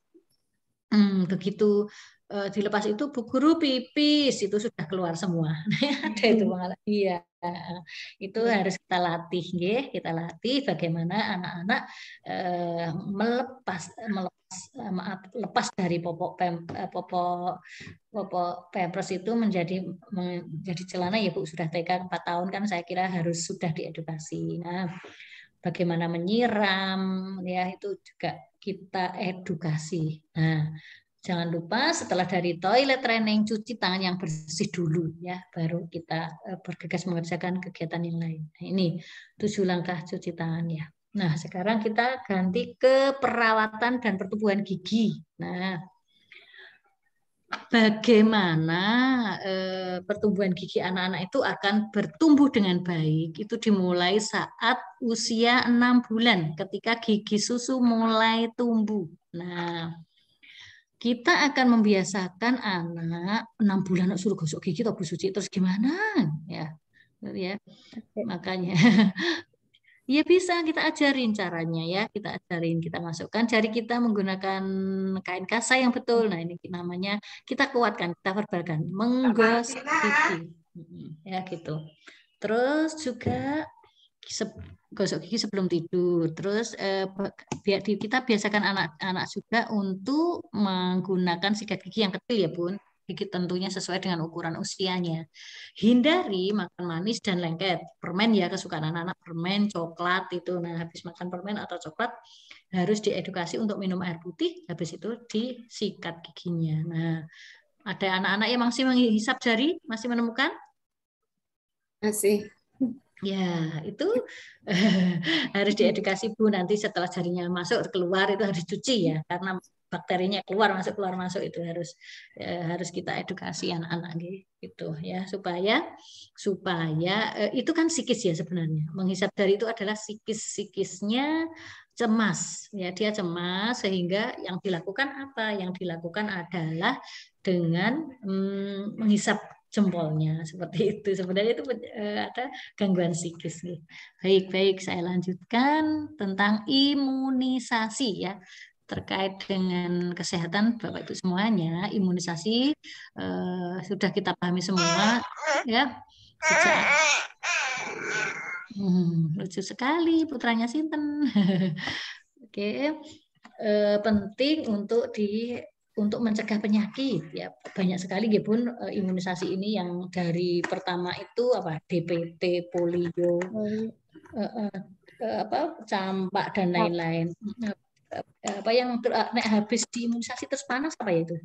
begitu dilepas itu Bu guru pipis itu sudah keluar semua. Ada itu iya. Itu harus kita latih, kita latih bagaimana anak-anak lepas dari popok pampers itu menjadi celana ya Bu, sudah TK 4 tahun kan saya kira harus sudah diedukasi. Nah, bagaimana menyiram ya itu juga kita edukasi. Nah, jangan lupa setelah dari toilet training cuci tangan yang bersih dulu ya, baru kita bergegas mengerjakan kegiatan yang lain. Nah, ini 7 langkah cuci tangan ya. Nah, sekarang kita ganti ke perawatan dan pertumbuhan gigi. Nah, bagaimana pertumbuhan gigi anak-anak itu akan bertumbuh dengan baik itu dimulai saat usia 6 bulan ketika gigi susu mulai tumbuh. Nah, kita akan membiasakan anak 6 bulan suruh gosok gigi atau Bu Suci terus gimana ya makanya ya bisa kita ajarin caranya ya, kita ajarin, kita masukkan jari kita menggunakan kain kasa yang betul. Nah ini namanya kita kuatkan, kita verbalkan menggosok gigi ya gitu. Terus juga gosok gigi sebelum tidur. Terus kita biasakan anak-anak juga untuk menggunakan sikat gigi yang kecil ya Bun. Gigi tentunya sesuai dengan ukuran usianya. Hindari makan manis dan lengket. Permen ya kesukaan anak-anak, permen, coklat itu. Nah, habis makan permen atau coklat harus diedukasi untuk minum air putih, habis itu disikat giginya. Nah, ada anak-anak yang masih menghisap jari, masih menemukan? Masih. Ya, itu harus diedukasi Bu, nanti setelah jarinya masuk keluar itu harus dicuci ya, karena bakterinya keluar masuk itu harus kita edukasi anak-anak gitu ya supaya itu kan psikis ya sebenarnya. Menghisap jari itu adalah psikisnya cemas ya, dia cemas sehingga yang dilakukan apa? Yang dilakukan adalah dengan menghisap jempolnya seperti itu. Sebenarnya itu ada gangguan psikis nih. Baik, saya lanjutkan tentang imunisasi ya. Terkait dengan kesehatan Bapak Ibu semuanya, imunisasi sudah kita pahami semua ya. Lucu sekali putranya Sinten. Oke. Penting untuk mencegah penyakit ya, banyak sekali ya Bun imunisasi ini yang dari pertama itu DPT, polio, campak dan lain-lain. Yang habis diimunisasi terus panas apa ya itu?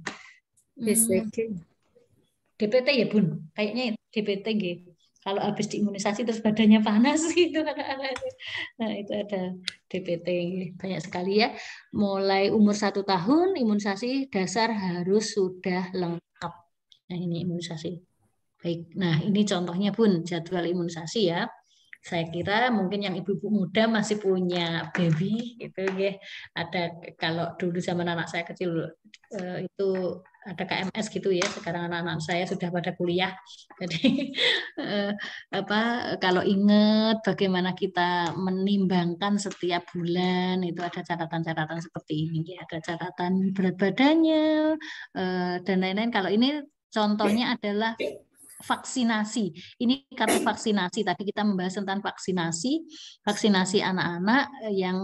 DPT ya Bun, kayaknya DPT gitu. Kalau habis diimunisasi terus badannya panas gitu anak-anak. Nah itu ada DPT banyak sekali ya. Mulai umur 1 tahun imunisasi dasar harus sudah lengkap. Nah ini imunisasi. Baik, nah ini contohnya Bun jadwal imunisasi ya. Saya kira mungkin yang ibu-ibu muda masih punya baby gitu ya. Ada kalau dulu zaman anak saya kecil itu ada KMS gitu ya. Sekarang anak-anak saya sudah pada kuliah. Jadi kalau ingat bagaimana kita menimbangkan setiap bulan itu ada catatan-catatan seperti ini ya. Ada catatan berat badannya dan lain-lain. Kalau ini contohnya adalah vaksinasi. Ini kartu vaksinasi. Tadi kita membahas tentang vaksinasi anak-anak yang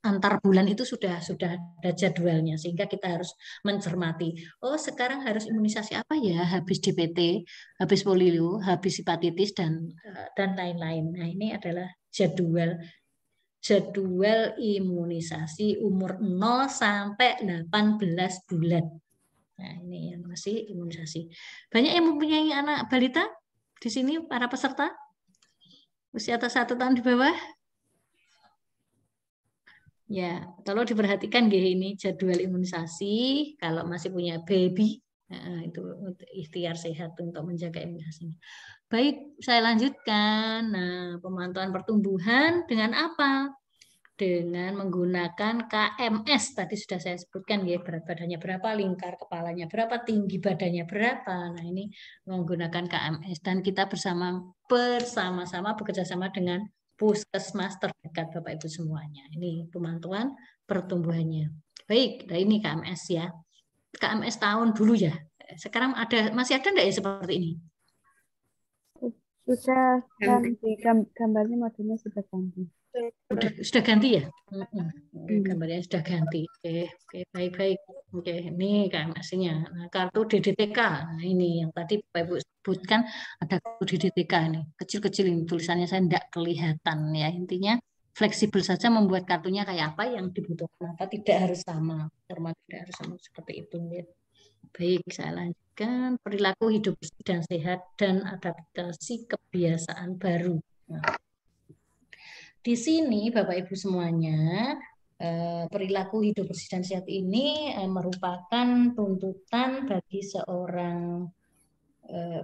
antar bulan itu sudah ada jadwalnya sehingga kita harus mencermati. Oh, sekarang harus imunisasi apa ya? Habis DPT, habis polio, habis hepatitis dan lain-lain. Nah, ini adalah jadwal imunisasi umur 0 sampai 18 bulan. Nah, ini yang masih imunisasi. Banyak yang mempunyai anak balita di sini, para peserta? Usia atas 1 tahun di bawah? Ya, tolong diperhatikan ini jadwal imunisasi. Kalau masih punya baby, itu ikhtiar sehat untuk menjaga imunisasinya. Baik, saya lanjutkan. Nah, pemantauan pertumbuhan dengan apa? Dengan menggunakan KMS tadi sudah saya sebutkan ya, berat badannya berapa, lingkar kepalanya berapa, tinggi badannya berapa. Nah ini menggunakan KMS dan kita bersama-sama bekerja sama dengan puskesmas terdekat Bapak Ibu semuanya. Ini pemantauan pertumbuhannya. Baik, nah ini KMS ya. KMS tahun dulu ya. Sekarang masih ada enggak ya seperti ini? Sudah ganti, gambarnya modelnya sudah ganti. Sudah ganti ya? Gambarnya sudah ganti. Oke, baik. Oke, ini KMS-nya. Nah, kartu DDTK. Nah, ini yang tadi Bapak Ibu sebutkan ada kartu DDTK ini. Kecil-kecil ini tulisannya saya tidak kelihatan ya. Intinya fleksibel saja membuat kartunya kayak apa yang dibutuhkan apa tidak harus sama. Format tidak harus sama seperti itu. Ya. Baik, saya lanjutkan. Perilaku hidup bersih dan sehat dan adaptasi kebiasaan baru. Nah, di sini Bapak Ibu semuanya perilaku hidup bersih dan sehat ini merupakan tuntutan bagi seorang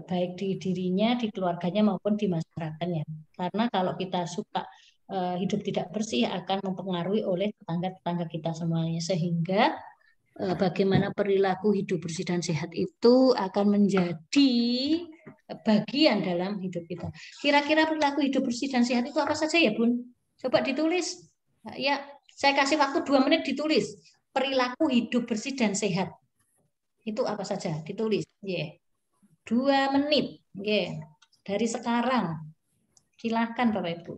baik di dirinya, di keluarganya maupun di masyarakatnya. Karena kalau kita suka hidup tidak bersih akan mempengaruhi oleh tetangga-tetangga kita semuanya, sehingga bagaimana perilaku hidup bersih dan sehat itu akan menjadi bagian dalam hidup kita. Kira-kira perilaku hidup bersih dan sehat itu apa saja ya, Bun? Coba ditulis. Ya, saya kasih waktu 2 menit ditulis. Perilaku hidup bersih dan sehat. Itu apa saja? Ditulis. 2 menit. Dari sekarang. Silakan Bapak Ibu.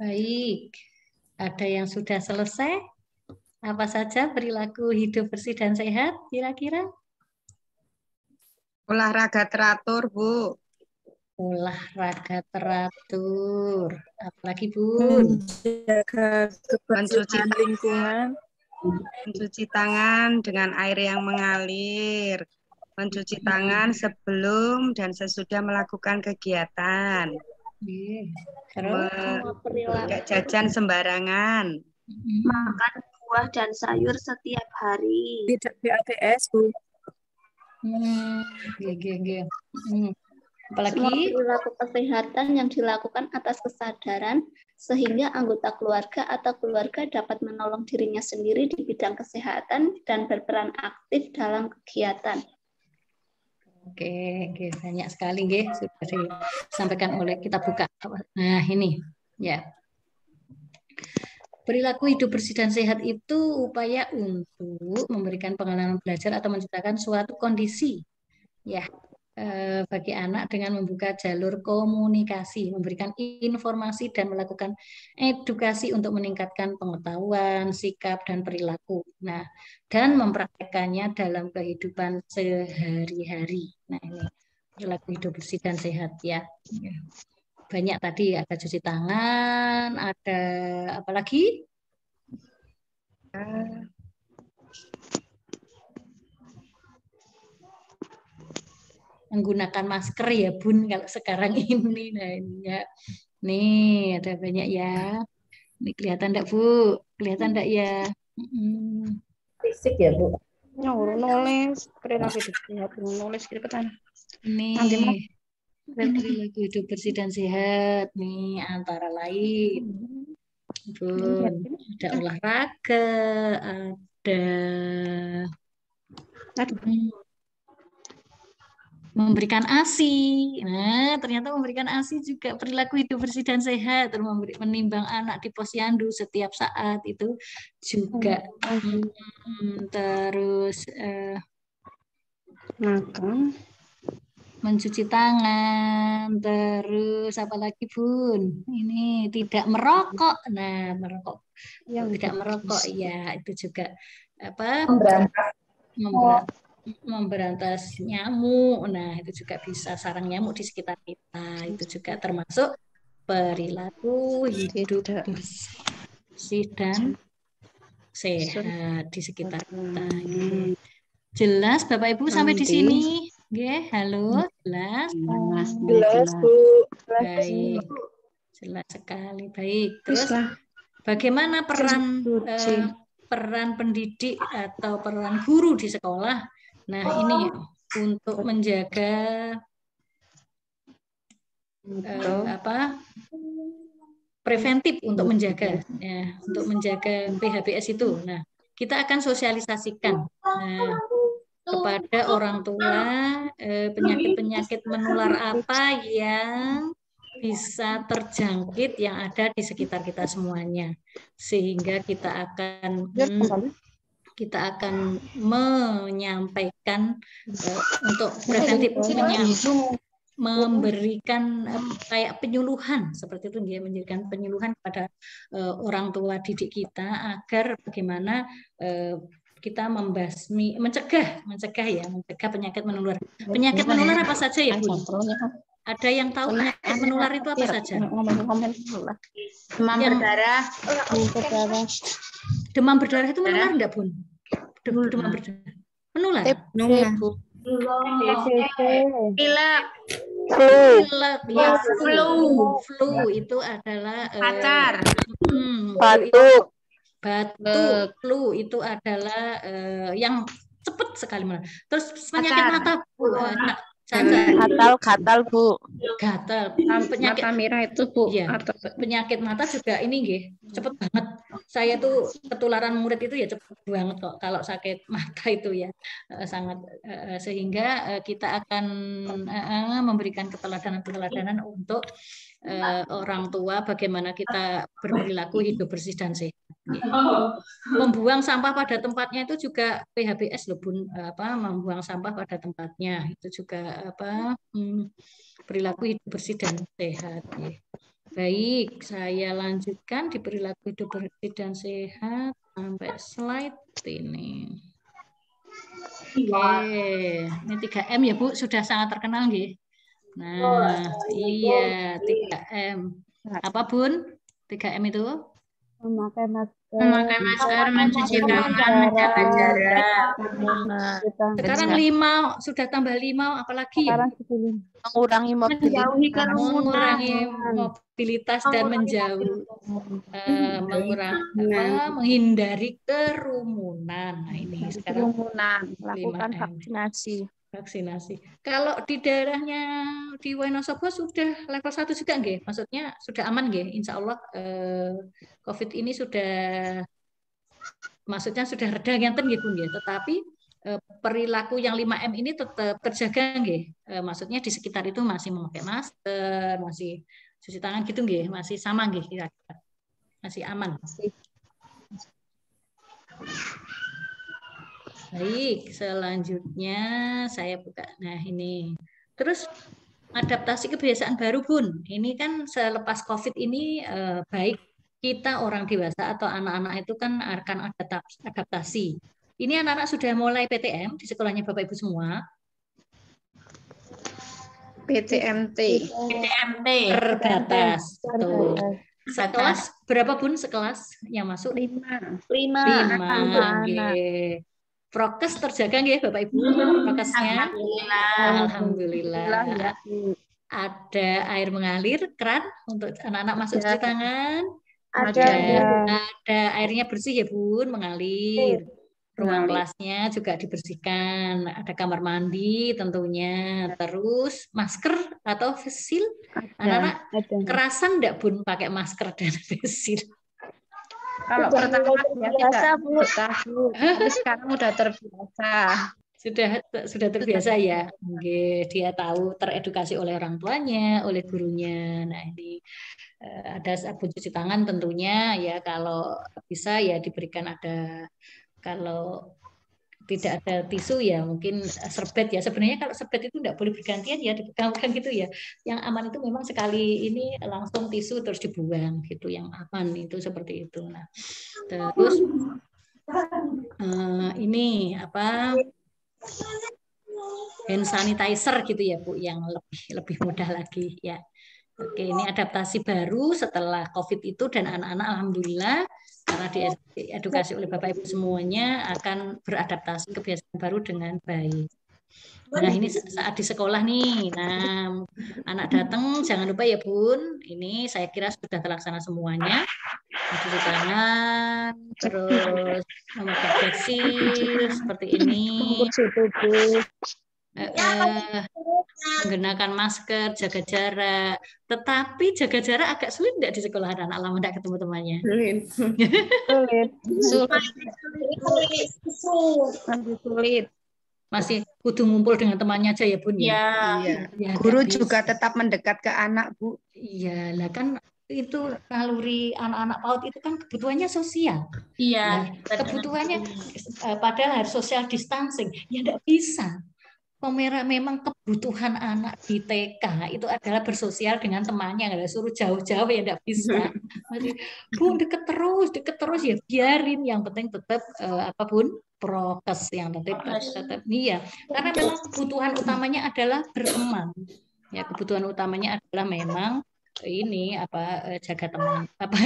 Baik, ada yang sudah selesai? Apa saja perilaku hidup bersih dan sehat kira-kira? Olahraga teratur, Bu. Olahraga teratur. Apalagi, Bun? Menjaga kebersihan lingkungan. Mencuci tangan dengan air yang mengalir. Mencuci tangan sebelum dan sesudah melakukan kegiatan. Tidak jajan sembarangan. Makan buah dan sayur setiap hari. Tidak BATS, Bu. Apalagi? Semua perilaku kesehatan yang dilakukan atas kesadaran sehingga anggota keluarga atau keluarga dapat menolong dirinya sendiri di bidang kesehatan dan berperan aktif dalam kegiatan. Oke, banyak sekali sudah disampaikan oleh kita buka. Nah, ini ya. Perilaku hidup bersih dan sehat itu upaya untuk memberikan pengalaman belajar atau menciptakan suatu kondisi ya bagi anak dengan membuka jalur komunikasi, memberikan informasi dan melakukan edukasi untuk meningkatkan pengetahuan, sikap dan perilaku. Nah, dan mempraktekannya dalam kehidupan sehari-hari. Nah, ini perilaku hidup bersih dan sehat ya. Banyak tadi, ada cuci tangan, ada apa lagi? Menggunakan masker ya Bun kalau sekarang ini. Nah, ini ya. Nih ada banyak ya. Ini kelihatan enggak Bu? Kelihatan enggak ya? Fisik ya Bu? Nulis perilaku hidup sehat, nulis kecepatan. Nih perilaku hidup bersih dan sehat nih antara lain Bun, ada olahraga, ada memberikan ASI. Nah, ternyata memberikan ASI juga perilaku hidup bersih dan sehat. Terus menimbang anak di posyandu setiap saat itu juga. Terus mencuci tangan. Terus apalagi Bun? Ini tidak merokok. Nah, merokok. Tidak merokok ya, itu juga apa? Memberantas nyamuk. Nah, itu juga bisa sarang nyamuk di sekitar kita. Itu juga termasuk perilaku hidup bersih bersih dan sehat di sekitar kita. Jelas Bapak Ibu sampai di sini? Halo, jelas? Jelas, Bu. Baik, jelas sekali. Baik. Terus bagaimana peran pendidik atau peran guru di sekolah? Nah, ini untuk menjaga preventif, untuk menjaga PHBS itu. Nah, kita akan sosialisasikan kepada orang tua penyakit-penyakit menular apa yang bisa terjangkit yang ada di sekitar kita semuanya, sehingga kita akan menyampaikan untuk preventif, memberikan kayak penyuluhan seperti itu, dia memberikan penyuluhan kepada orang tua didik kita agar bagaimana kita mencegah penyakit menular. Penyakit menular apa saja ya, Bu? Ada yang tahu penyakit menular itu apa saja? Demam berdarah. Demam berdarah itu menular enggak, Bun? Demam berdarah. Menular? Flu itu adalah batuk. Flu itu adalah yang cepat sekali menular. Terus penyakit mata, Bu. Gatal, Bu. Gatal. Penyakit mata merah itu, Bu. Ya, penyakit mata juga ini nggih, cepet banget. Saya tuh ketularan murid itu ya cepet banget kok kalau sakit mata itu ya. Sangat sehingga kita akan memberikan keteladanan untuk orang tua bagaimana kita berperilaku hidup bersih dan sehat. Membuang sampah pada tempatnya itu juga PHBS loh, Bun. Membuang sampah pada tempatnya itu juga perilaku hidup bersih dan sehat. Baik, saya lanjutkan di perilaku hidup bersih dan sehat sampai slide ini. Ini 3M ya, Bu, sudah sangat terkenal nggih. Nah, iya 3M. Apa, Bun? 3M itu? Memakai masker, mencuci tangan, menjaga jarak. Sekarang 5, sudah tambah 5, apalagi ya? Mengurangi mobilitas dan menghindari kerumunan. Nah, ini sekarang lakukan vaksinasi. Kalau di daerahnya di Wonosobo sudah level 1 juga nggih? Maksudnya sudah aman nggih? Insya Allah COVID ini sudah reda ngenten nggih, Bun, ya. Tetapi perilaku yang 5M ini tetap terjaga nggih? Maksudnya di sekitar itu masih memakai masker, masih cuci tangan gitu nggih? Masih sama nggih kira-kira? Masih aman? Baik, selanjutnya saya buka. Nah, ini. Terus adaptasi kebiasaan baru, Bun. Ini kan selepas COVID ini baik kita orang dewasa atau anak-anak itu kan akan adaptasi. Ini anak-anak sudah mulai PTM di sekolahnya Bapak Ibu semua. PTMT terbatas. Sekelas berapa, Bun, sekelas yang masuk? 5. Okay. Prokes terjaga nggih Bapak Ibu? Prokesnya? Alhamdulillah. Ada air mengalir, keran untuk anak-anak masuk cuci tangan? Ada airnya bersih ya, Bun, mengalir. Ruang kelasnya juga dibersihkan. Ada kamar mandi tentunya. Terus masker atau face shield? Anak-anak kerasan enggak, Bun, pakai masker dan face shield? Kalau pertama biasa, Bu. Tapi sekarang udah terbiasa. Sudah terbiasa ya. Oke, dia tahu, teredukasi oleh orang tuanya, oleh gurunya. Nah, ini ada sabun cuci tangan tentunya ya, kalau bisa ya diberikan ada, kalau tidak ada tisu ya mungkin serbet ya. Sebenarnya kalau serbet itu tidak boleh bergantian ya, dipegang-pegang gitu ya. Yang aman itu memang sekali ini langsung tisu terus dibuang gitu, yang aman itu seperti itu. Nah, terus ini apa, hand sanitizer gitu ya, Bu, yang lebih mudah lagi ya. Oke, ini adaptasi baru setelah COVID itu, dan anak-anak alhamdulillah karena diedukasi oleh Bapak Ibu semuanya akan beradaptasi kebiasaan baru dengan baik. Nah, ini saat di sekolah nih. Nah, anak datang jangan lupa ya Bun. Ini saya kira sudah terlaksana semuanya. Mencuci tangan, terus memakai facial seperti ini. Menggunakan masker, jaga jarak. Tetapi jaga jarak agak sulit tidak di sekolah anak lama tidak ketemu temannya. Sulit. Masih kudu ngumpul dengan temannya aja ya Bun ya. Iya. Guru juga tetap mendekat ke anak, Bu. Iya, lah kan itu naluri anak-anak PAUD itu kan kebutuhannya sosial. Iya. Kebutuhannya padahal harus social distancing. Ya tidak bisa. Memang kebutuhan anak di TK itu adalah bersosial dengan temannya, nggak suruh jauh-jauh ya tidak bisa. Masih, Bun deket terus ya biarin, yang penting tetap apa Bun prokes yang tetap iya, karena memang kebutuhan utamanya adalah berteman. Ya kebutuhan utamanya adalah memang ini apa jaga teman apa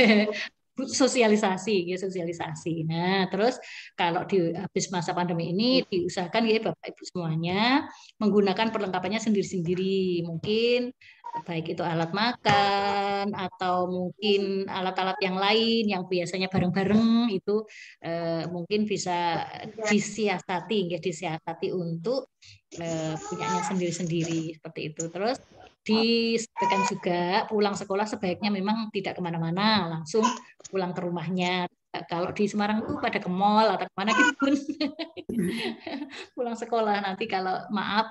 sosialisasi ya sosialisasi. Nah terus kalau di habis masa pandemi ini diusahakan ya Bapak Ibu semuanya menggunakan perlengkapannya sendiri-sendiri, mungkin baik itu alat makan atau mungkin alat-alat yang lain yang biasanya bareng-bareng itu mungkin bisa disiasati untuk punyanya sendiri-sendiri seperti itu. Terus disampaikan juga pulang sekolah sebaiknya memang tidak kemana-mana, langsung pulang ke rumahnya. Kalau di Semarang tuh pada ke mall atau kemana gitu pun pulang sekolah. Nanti kalau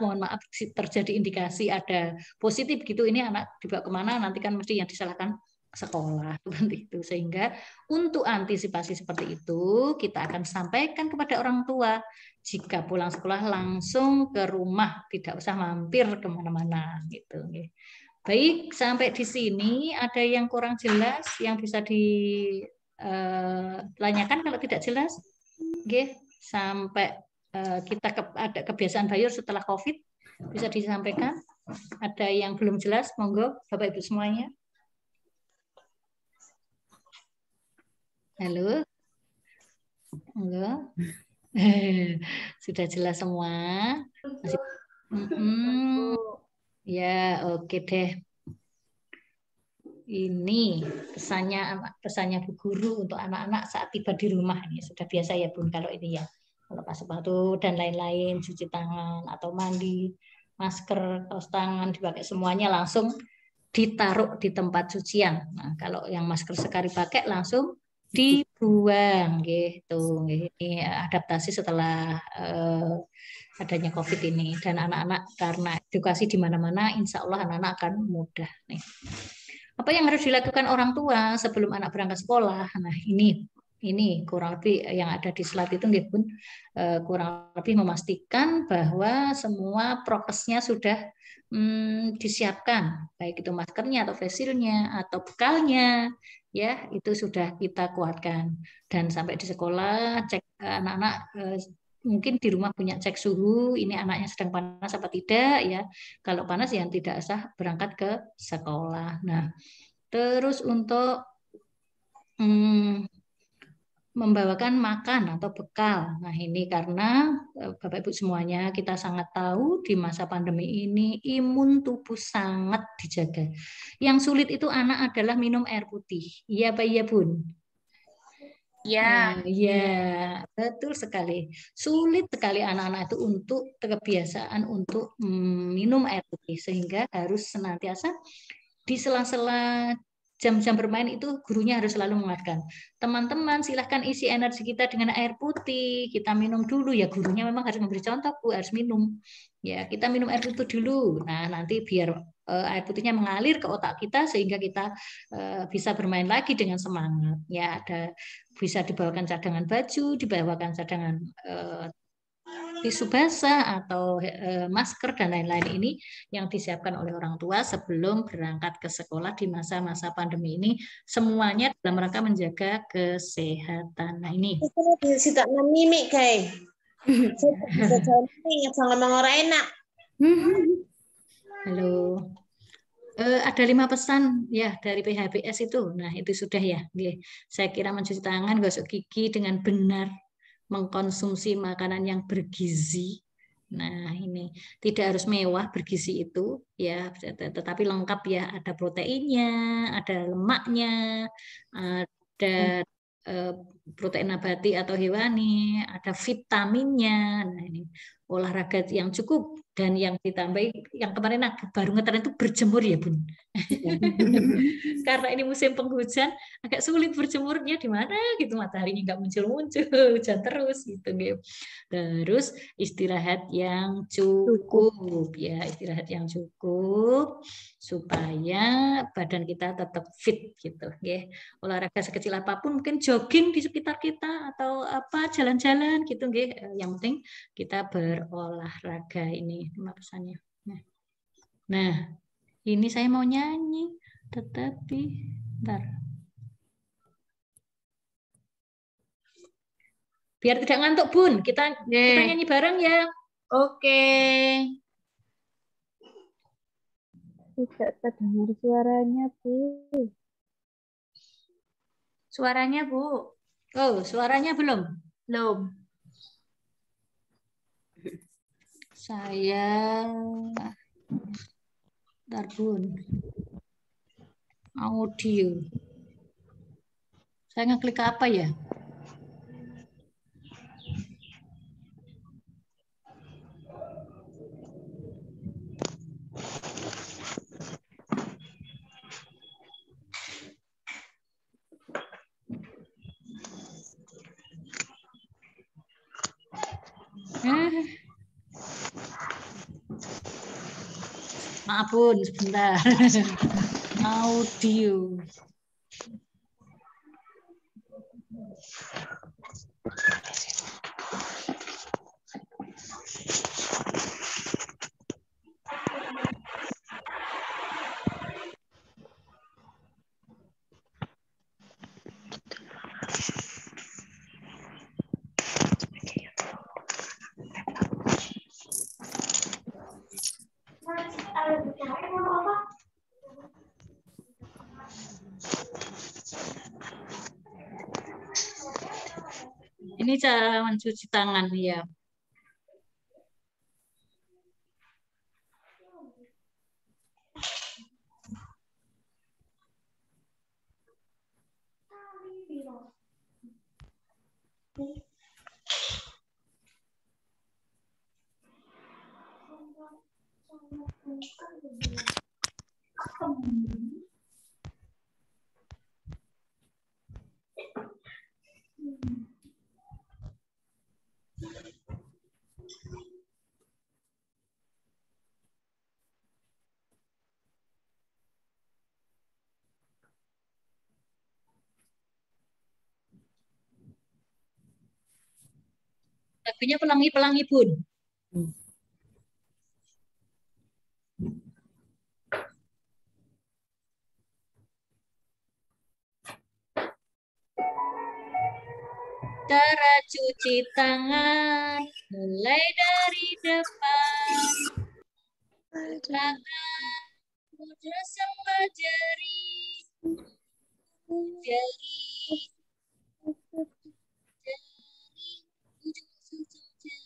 mohon maaf terjadi indikasi ada positif gitu, ini anak dibawa kemana, nanti kan mesti yang disalahkan sekolah seperti itu. Sehingga untuk antisipasi seperti itu kita akan sampaikan kepada orang tua jika pulang sekolah langsung ke rumah, tidak usah mampir kemana-mana gitu. Baik, sampai di sini ada yang kurang jelas yang bisa ditanyakan. Kalau tidak jelas, sampai kita ada kebiasaan bayur setelah COVID bisa disampaikan. Ada yang belum jelas, monggo Bapak Ibu semuanya. Halo, monggo. Sudah jelas semua. Masih... Ya, oke deh. Ini pesannya Bu Guru untuk anak-anak saat tiba di rumah. Ini sudah biasa ya Bun kalau ini ya. Lepas sepatu dan lain-lain, cuci tangan atau mandi, masker, kaos tangan dipakai semuanya langsung ditaruh di tempat cucian. Nah, kalau yang masker sekali pakai langsung dibuang gitu. Ini adaptasi setelah adanya COVID ini, dan anak-anak karena edukasi di mana-mana, insya Allah anak-anak akan mudah nih. Apa yang harus dilakukan orang tua sebelum anak berangkat sekolah? Nah ini kurang lebih yang ada di slide itu Bun, kurang lebih memastikan bahwa semua prokesnya sudah disiapkan, baik itu maskernya atau face shield-nya atau bekalnya, ya itu sudah kita kuatkan. Dan sampai di sekolah cek anak-anak mungkin di rumah punya cek suhu, ini anaknya sedang panas apa tidak ya. Kalau panas ya tidak usah berangkat ke sekolah. Nah, terus untuk membawakan makan atau bekal. Nah, ini karena Bapak Ibu semuanya kita sangat tahu di masa pandemi ini imun tubuh sangat dijaga. Yang sulit itu anak adalah minum air putih. Iya Pak, iya Bun? Ya, ya, betul sekali. Sulit sekali anak-anak itu untuk kebiasaan untuk minum air putih, sehingga harus senantiasa di sela-sela jam-jam bermain itu gurunya harus selalu mengingatkan, teman-teman silahkan isi energi kita dengan air putih, kita minum dulu ya. Gurunya memang harus memberi contoh, Bu, harus minum. Ya, kita minum air putih dulu. Nah, nanti biar air putihnya mengalir ke otak kita sehingga kita bisa bermain lagi dengan semangat. Ya, bisa dibawakan cadangan baju, dibawakan cadangan tisu basah atau masker dan lain-lain ini yang disiapkan oleh orang tua sebelum berangkat ke sekolah di masa-masa pandemi ini, semuanya dalam rangka menjaga kesehatan. Nah ini. Tidak memimik kayak. Saya ngomong orang enak. Halo. Ada 5 pesan ya dari PHBS itu. Nah, itu sudah ya. Nggih. Saya kira mencuci tangan, gosok gigi dengan benar, mengkonsumsi makanan yang bergizi. Nah, ini tidak harus mewah bergizi itu ya, tetapi lengkap ya, ada proteinnya, ada lemaknya, ada protein nabati atau hewani, ada vitaminnya. Nah, ini olahraga yang cukup dan yang ditambahi yang kemarin baru ngetren itu berjemur ya Bun. Karena ini musim penghujan agak sulit berjemurnya di mana gitu, mataharinya nggak muncul-muncul, hujan terus gitu gitu. Terus istirahat yang cukup ya, istirahat yang cukup supaya badan kita tetap fit gitu ya. Olahraga sekecil apapun, mungkin jogging di sekitar kita atau apa jalan-jalan gitu ya. Yang penting kita berolahraga, ini 5 pesannya. Nah, ini saya mau nyanyi, tetapi bentar. Biar tidak ngantuk Bun, kita nyanyi bareng ya. Oke. Tidak terdengar suaranya, Bu. Suaranya, Bu. Oh, suaranya belum? Belum. Saya bentar Bun. Audio. Saya ngeklik apa ya? Maaf Bun, sebentar. Audio. Ini cara mencuci tangan ya. Lagunya pelangi-pelangi Bun. Cara cuci tangan mulai dari depan, belakang, mudah sama jari, jari, ujung jari.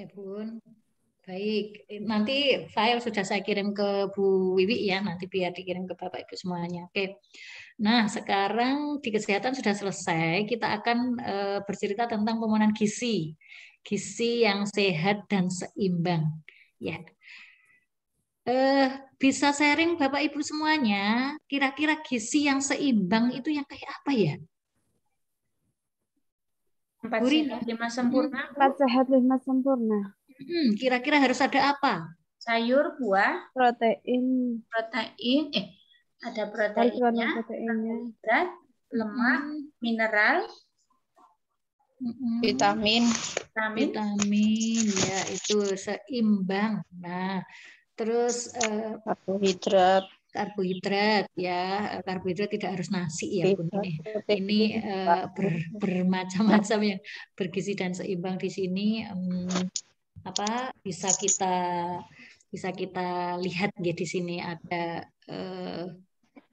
Oke, Bun. Baik, nanti file sudah saya kirim ke Bu Wiwi ya, nanti biar dikirim ke Bapak Ibu semuanya. Oke. Nah, sekarang di kesehatan sudah selesai, kita akan bercerita tentang pemenuhan gizi. Gizi yang sehat dan seimbang. Ya. Bisa sharing Bapak Ibu semuanya, kira-kira gizi yang seimbang itu yang kayak apa ya? 4 sehat 5 sempurna. 4 sehat 5 sempurna. Kira-kira harus ada apa? Sayur, buah, protein, ada proteinnya, karbohidrat, lemak, mineral, vitamin ya, itu seimbang. Nah, terus karbohidrat ya, karbohidrat tidak harus nasi ya Bun, ini bermacam-macam ya, bergizi dan seimbang di sini. Bisa kita lihat ya, di sini ada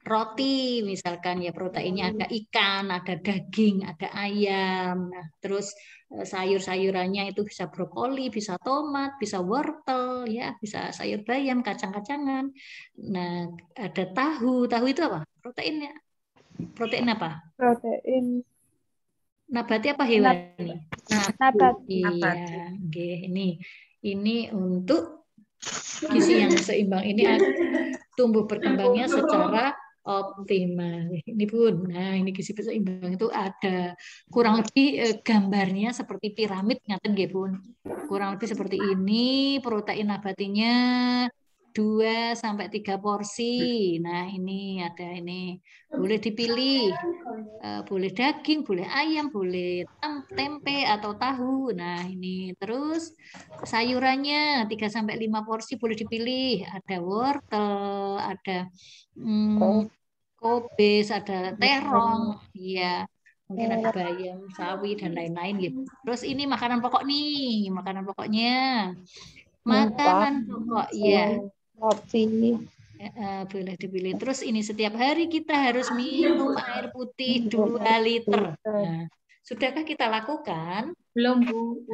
roti misalkan ya, proteinnya ada ikan, ada daging, ada ayam. Nah, terus sayur-sayurannya itu bisa brokoli, bisa tomat, bisa wortel ya, bisa sayur bayam, kacang-kacangan. Nah, ada tahu. Tahu itu apa? Proteinnya. Protein apa? Protein nabati apa hewani? Nabati. Iya, oke. Ini untuk gizi yang seimbang ini tumbuh berkembangnya secara optimal. Ini Bun. Nah, ini gizi seimbang itu ada kurang lebih gambarnya seperti piramid, ngaten nggih Bun. Kurang lebih seperti ini, protein nabatinya 2-3 porsi. Nah, ini ada ini. Boleh dipilih. Boleh daging, boleh ayam, boleh tempe atau tahu. Nah, ini terus sayurannya 3-5 porsi boleh dipilih. Ada wortel, ada kobis, ada terong, ya. Mungkin ada bayam, sawi dan lain-lain gitu. Terus ini makanan pokok nih, makanan pokoknya. Makanan pokok ya. Kopi. Boleh dipilih. Terus ini setiap hari kita harus minum air putih 2 liter. Nah, sudahkah kita lakukan? Belum, Bu.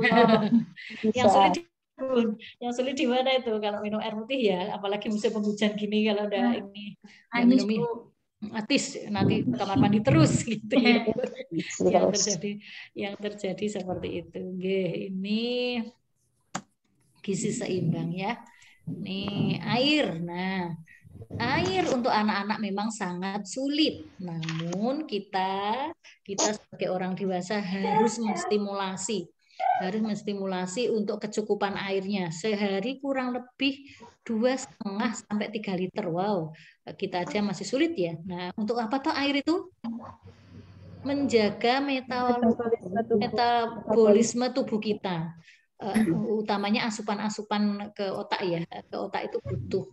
Yang sulit di mana itu kalau minum air putih ya, apalagi musim penghujan gini, kalau udah ini ya minum atis nanti kamar mandi terus gitu ya. yang terjadi seperti itu. Ini gizi seimbang ya. Nih, air. Nah, air untuk anak-anak memang sangat sulit. Namun kita sebagai orang dewasa harus menstimulasi untuk kecukupan airnya. Sehari kurang lebih 2,5-3 liter. Wow, kita aja masih sulit ya. Nah, untuk apa toh air itu? Menjaga metabolisme tubuh kita. Utamanya asupan-asupan ke otak ya. Ke otak itu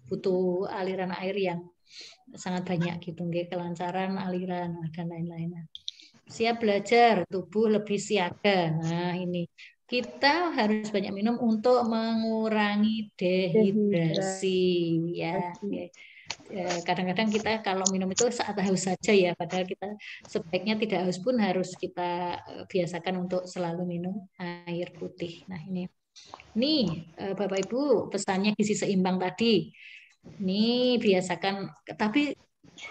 butuh aliran air yang sangat banyak gitu, kelancaran aliran dan lain-lain. Siap belajar, tubuh lebih siaga. Nah, ini kita harus banyak minum untuk mengurangi dehidrasi ya. Kadang-kadang kita kalau minum itu saat haus saja ya, padahal kita sebaiknya tidak haus pun harus kita biasakan untuk selalu minum air putih. Nah, ini Bapak Ibu pesannya gizi seimbang tadi. Ini biasakan, tapi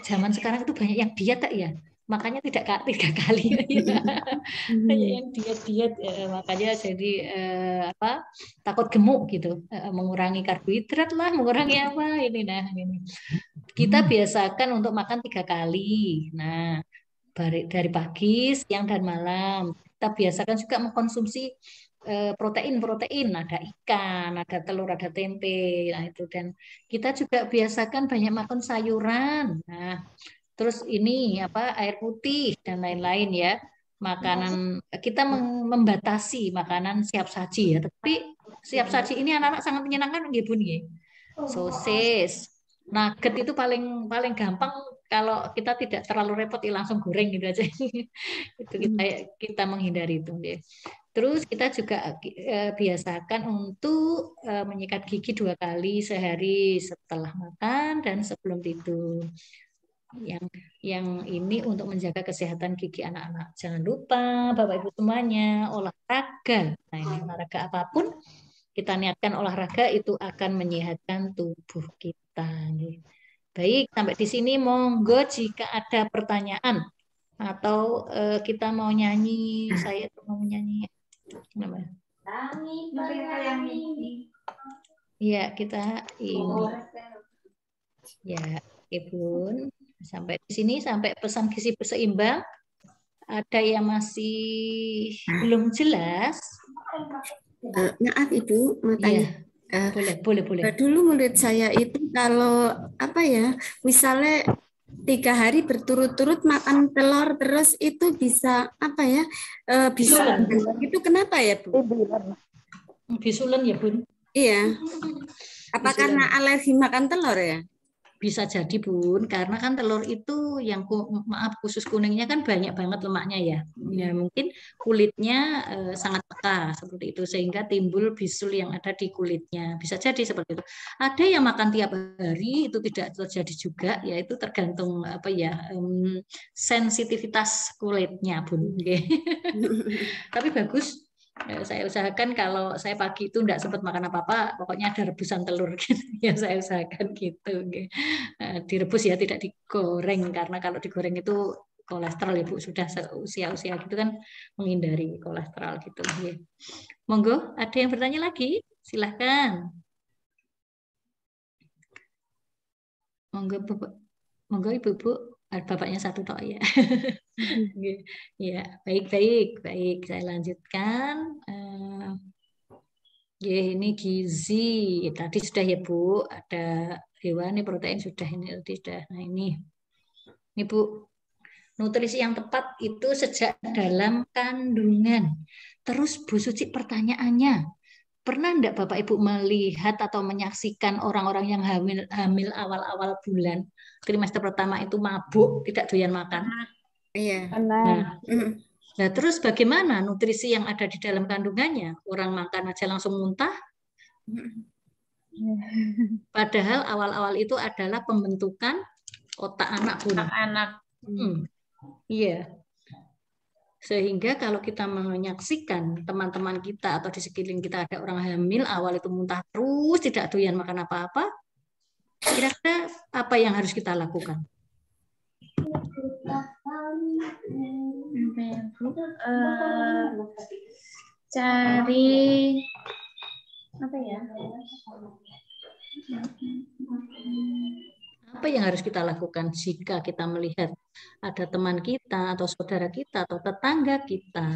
zaman sekarang itu banyak yang diet ya. Makanya tidak 3 kali ya. Banyak yang diet makanya jadi takut gemuk gitu, mengurangi karbohidrat lah, mengurangi apa ini. Nah, ini kita biasakan untuk makan 3 kali. Nah, dari pagi, siang dan malam. Kita biasakan juga mengkonsumsi protein, ada ikan, ada telur, ada tempe. Nah, itu, dan kita juga biasakan banyak makan sayuran. Nah, terus ini air putih dan lain-lain ya. Makanan kita membatasi makanan siap saji ya. Tapi siap saji ini anak-anak sangat menyenangkan nggih Bun nggih. Sosis, nugget itu paling gampang kalau kita tidak terlalu repot langsung goreng gitu aja. Itu kita menghindari itu nggih. Terus kita juga biasakan untuk menyikat gigi 2 kali sehari setelah makan dan sebelum tidur. Yang ini untuk menjaga kesehatan gigi anak-anak. Jangan lupa Bapak Ibu semuanya olahraga. Nah, ini olahraga apapun kita niatkan olahraga itu akan menyehatkan tubuh kita. Baik, sampai di sini monggo jika ada pertanyaan atau kita mau nyanyi, saya tuh mau nyanyi. Kenapa? Iya, kita ini. Ya, Ibu, sampai di sini sampai pesan gizi berseimbang. Ada yang masih belum jelas? Maaf Ibu, mau tanya. Boleh. Dulu menurut saya itu kalau apa ya, misalnya 3 hari berturut-turut makan telur terus itu bisa apa ya, bisa itu kenapa ya Bu? Bisulen ya Bun? Iya. Apa karena alergi makan telur ya? Bisa jadi Bun, karena kan telur itu yang maaf khusus kuningnya kan banyak banget lemaknya ya. Ya mungkin kulitnya sangat peka seperti itu sehingga timbul bisul yang ada di kulitnya. Bisa jadi seperti itu. Ada yang makan tiap hari itu tidak terjadi juga, ya itu tergantung apa ya sensitivitas kulitnya Bun. Tapi bagus. Saya usahakan kalau saya pagi itu enggak sempat makan apa-apa, pokoknya ada rebusan telur gitu. Ya saya usahakan gitu. Direbus ya, tidak digoreng karena kalau digoreng itu kolesterol ya Bu, sudah usia-usia gitu kan menghindari kolesterol gitu. Ya. Monggo, ada yang bertanya lagi? Silahkan. Monggo Ibu-Bu. Bapaknya satu tok ya. Ya, baik. Saya lanjutkan. Ini gizi. Tadi sudah ya Bu. Ada hewani, protein sudah ini tadi sudah. Nah ini Bu. Nutrisi yang tepat itu sejak dalam kandungan. Terus Bu Suci pertanyaannya, pernah enggak Bapak Ibu melihat atau menyaksikan orang-orang yang hamil awal-awal bulan trimester pertama itu mabuk, tidak doyan makan? Iya. Nah, terus bagaimana nutrisi yang ada di dalam kandungannya? Orang makan aja langsung muntah. Padahal awal-awal itu adalah pembentukan otak anak Bun. Iya. Sehingga kalau kita menyaksikan teman-teman kita atau di sekeliling kita ada orang hamil awal itu muntah terus, tidak doyan makan apa-apa, kira-kira apa yang harus kita lakukan? Cari apa ya? Apa yang harus kita lakukan jika kita melihat ada teman kita atau saudara kita atau tetangga kita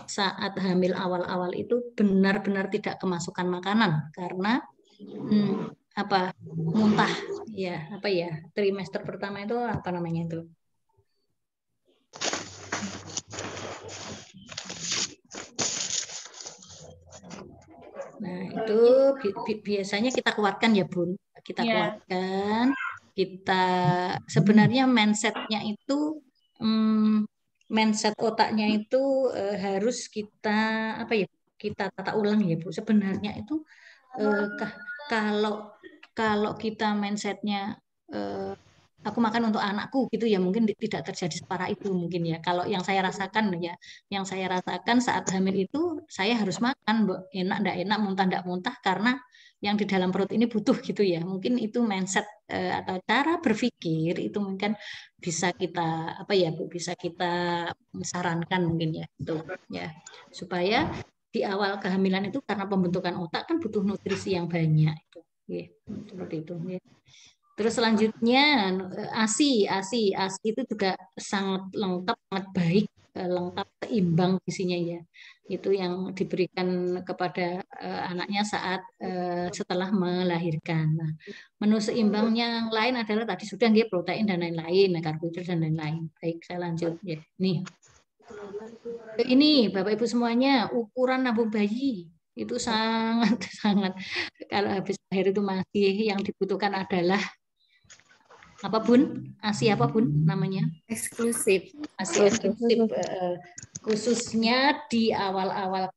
saat hamil awal-awal itu benar-benar tidak kemasukan makanan karena muntah ya, trimester pertama itu apa namanya itu? Nah, itu biasanya kita kuatkan ya Bun. Kita kuatkan, kita sebenarnya mindsetnya itu mindset otaknya itu harus kita kita tata ulang ya Bu. Sebenarnya itu kalau kita mindsetnya aku makan untuk anakku gitu ya mungkin tidak terjadi separah itu mungkin ya. Kalau yang saya rasakan saat hamil itu saya harus makan, enak ndak enak, muntah ndak muntah karena yang di dalam perut ini butuh gitu ya. Mungkin itu mindset atau cara berpikir itu mungkin bisa kita bisa kita sarankan mungkin ya itu ya supaya di awal kehamilan itu karena pembentukan otak kan butuh nutrisi yang banyak itu ya, seperti itu ya. Terus selanjutnya ASI itu juga sangat lengkap, sangat baik, lengkap, seimbang gizinya ya. Itu yang diberikan kepada anaknya saat setelah melahirkan. Nah, menu seimbangnya yang lain adalah tadi sudah protein dan lain-lain, karbohidrat dan lain-lain. Baik, saya lanjut ya. Nih. Ini Bapak Ibu semuanya ukuran lambung bayi itu sangat kalau habis lahir itu masih yang dibutuhkan adalah apa Bun? ASI apa Bun namanya? Eksklusif. ASI eksklusif khususnya di awal-awal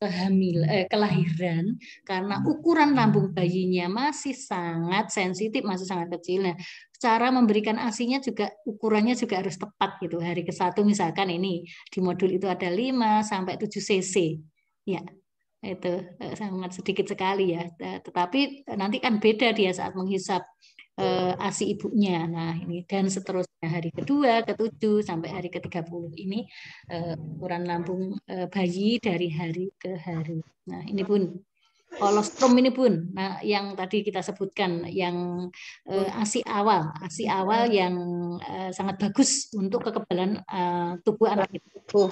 kelahiran karena ukuran lambung bayinya masih sangat sensitif, masih sangat kecil. Nah, cara memberikan ASI-nya juga ukurannya juga harus tepat gitu. Hari ke-1 misalkan ini di modul itu ada 5 sampai 7 cc. Ya. Itu sangat sedikit sekali ya. Tetapi nanti kan beda dia saat menghisap ASI ibunya. Nah, ini dan seterusnya hari kedua, ke-7 sampai hari ke-30 ini ukuran lambung bayi dari hari ke hari. Nah, ini Bun. Kolostrum ini Bun. Nah, yang tadi kita sebutkan yang ASI awal yang sangat bagus untuk kekebalan tubuh anak itu.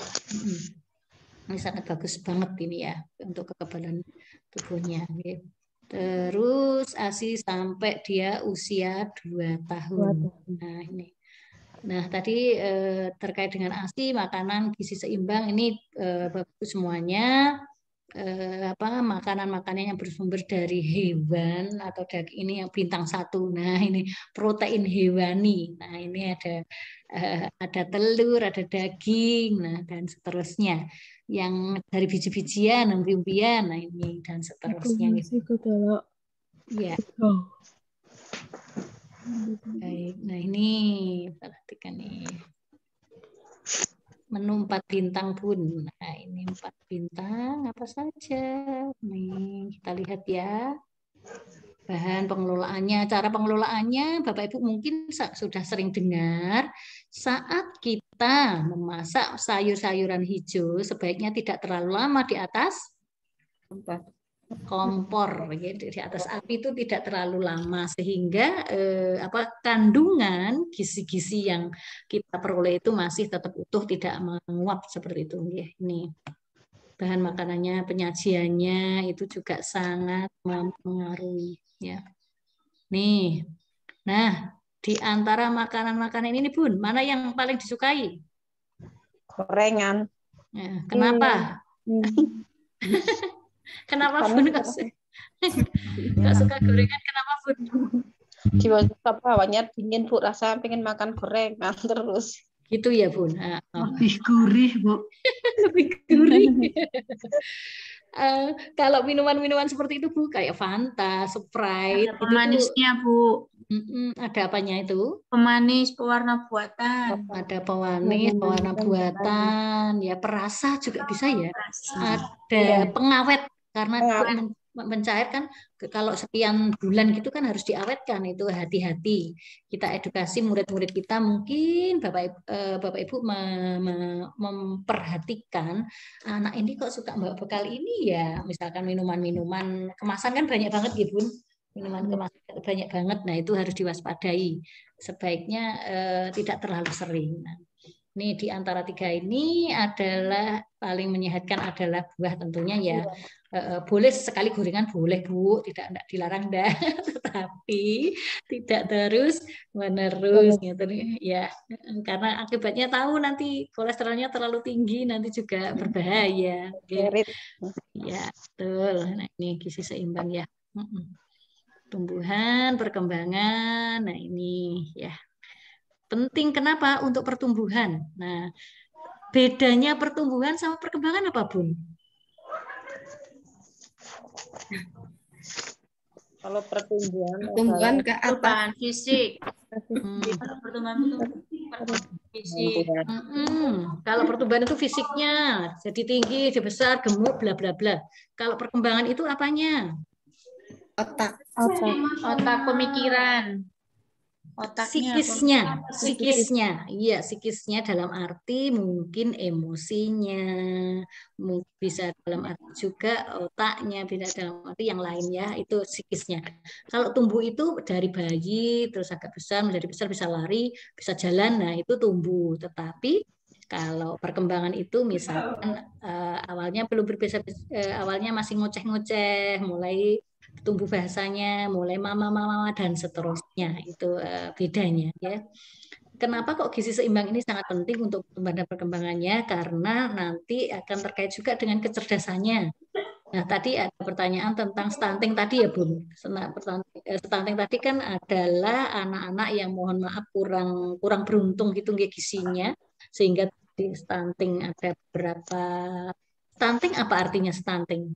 Ini sangat bagus banget ini ya untuk kekebalan tubuhnya. Terus ASI sampai dia usia 2 tahun. Nah ini. Nah tadi terkait dengan ASI, makanan gizi seimbang ini bagus semuanya. Makanan-makanan yang bersumber dari hewan atau daging ini yang bintang 1. Nah ini protein hewani. Nah ini ada telur, ada daging, nah dan seterusnya. Yang dari biji-bijian, umbi-umbian, nah ini dan seterusnya. Ya. Baik, nah ini perhatikan nih. Menu 4 bintang Bun. Nah, ini 4 bintang apa saja? Nih, kita lihat ya. Bahan pengelolaannya, cara pengelolaannya Bapak Ibu mungkin sudah sering dengar. Saat kita memasak sayur-sayuran hijau, sebaiknya tidak terlalu lama di atas kompor, ya, di atas api itu tidak terlalu lama sehingga kandungan gizi-gizi yang kita peroleh itu masih tetap utuh, tidak menguap seperti itu. Ya, ini bahan makanannya, penyajiannya itu juga sangat mempengaruhi. Ya, nih, nah di antara makanan-makanan ini Bun, mana yang paling disukai? Gorengan. Ya, kenapa? Kenapa Bun nggak suka gorengan? Kenapa Bun? Di bawahnya dingin Bu, rasa pengen makan gorengan terus. Gitu ya Bun. Lebih gurih Bu. Lebih gurih. Kalau minuman-minuman seperti itu Bu, kayak Fanta, Sprite, ada pemanisnya Bu. Ada apanya itu? Pemanis, pewarna buatan. Ada pewanis, pewarna buatan, ya perasa juga bisa ya. Ada pengawet karena mencairkan kalau sekian bulan gitu kan harus diawetkan, itu hati-hati. Kita edukasi murid-murid kita, mungkin Bapak Ibu memperhatikan anak ini kok suka bawa bekal ini ya, misalkan minuman-minuman kemasan kan banyak banget ya Bun. Minuman kemasan banyak banget, nah itu harus diwaspadai. Sebaiknya tidak terlalu sering. Nah, ini di antara 3 ini adalah paling menyehatkan adalah buah tentunya ya. Boleh sekali gorengan boleh Bu, tidak dilarang dah, tetapi tidak terus menerus gitu ya, karena akibatnya tahu nanti kolesterolnya terlalu tinggi nanti juga berbahaya. Ya betul. Nah ini gizi seimbang ya. Tumbuhan, perkembangan, nah ini ya penting. Kenapa? Untuk pertumbuhan. Nah bedanya pertumbuhan sama perkembangan apa Bun? Kalau pertumbuhan ke atas fisik. Pertumbuhan fisik. Kalau pertumbuhan itu fisiknya, jadi tinggi, jadi besar, gemuk, bla bla bla. Kalau perkembangan itu apanya? Otak pemikiran. Psikisnya, iya psikisnya dalam arti mungkin emosinya, bisa dalam arti juga otaknya, bisa dalam arti yang lain ya, itu psikisnya. Kalau tumbuh itu dari bayi terus agak besar, menjadi besar, bisa lari, bisa jalan, nah itu tumbuh. Tetapi kalau perkembangan itu misalkan awalnya belum berbiasa, awalnya masih ngoceh-ngoceh, mulai tumbuh bahasanya, mulai mama dan seterusnya, itu bedanya ya. Kenapa kok gizi seimbang ini sangat penting untuk pertumbuhan dan perkembangannya? Karena nanti akan terkait juga dengan kecerdasannya. Nah tadi ada pertanyaan tentang stunting tadi ya Bun. Stunting tadi kan adalah anak-anak yang mohon maaf kurang beruntung gitu gizinya, sehingga di stunting ada beberapa. Stunting apa artinya stunting?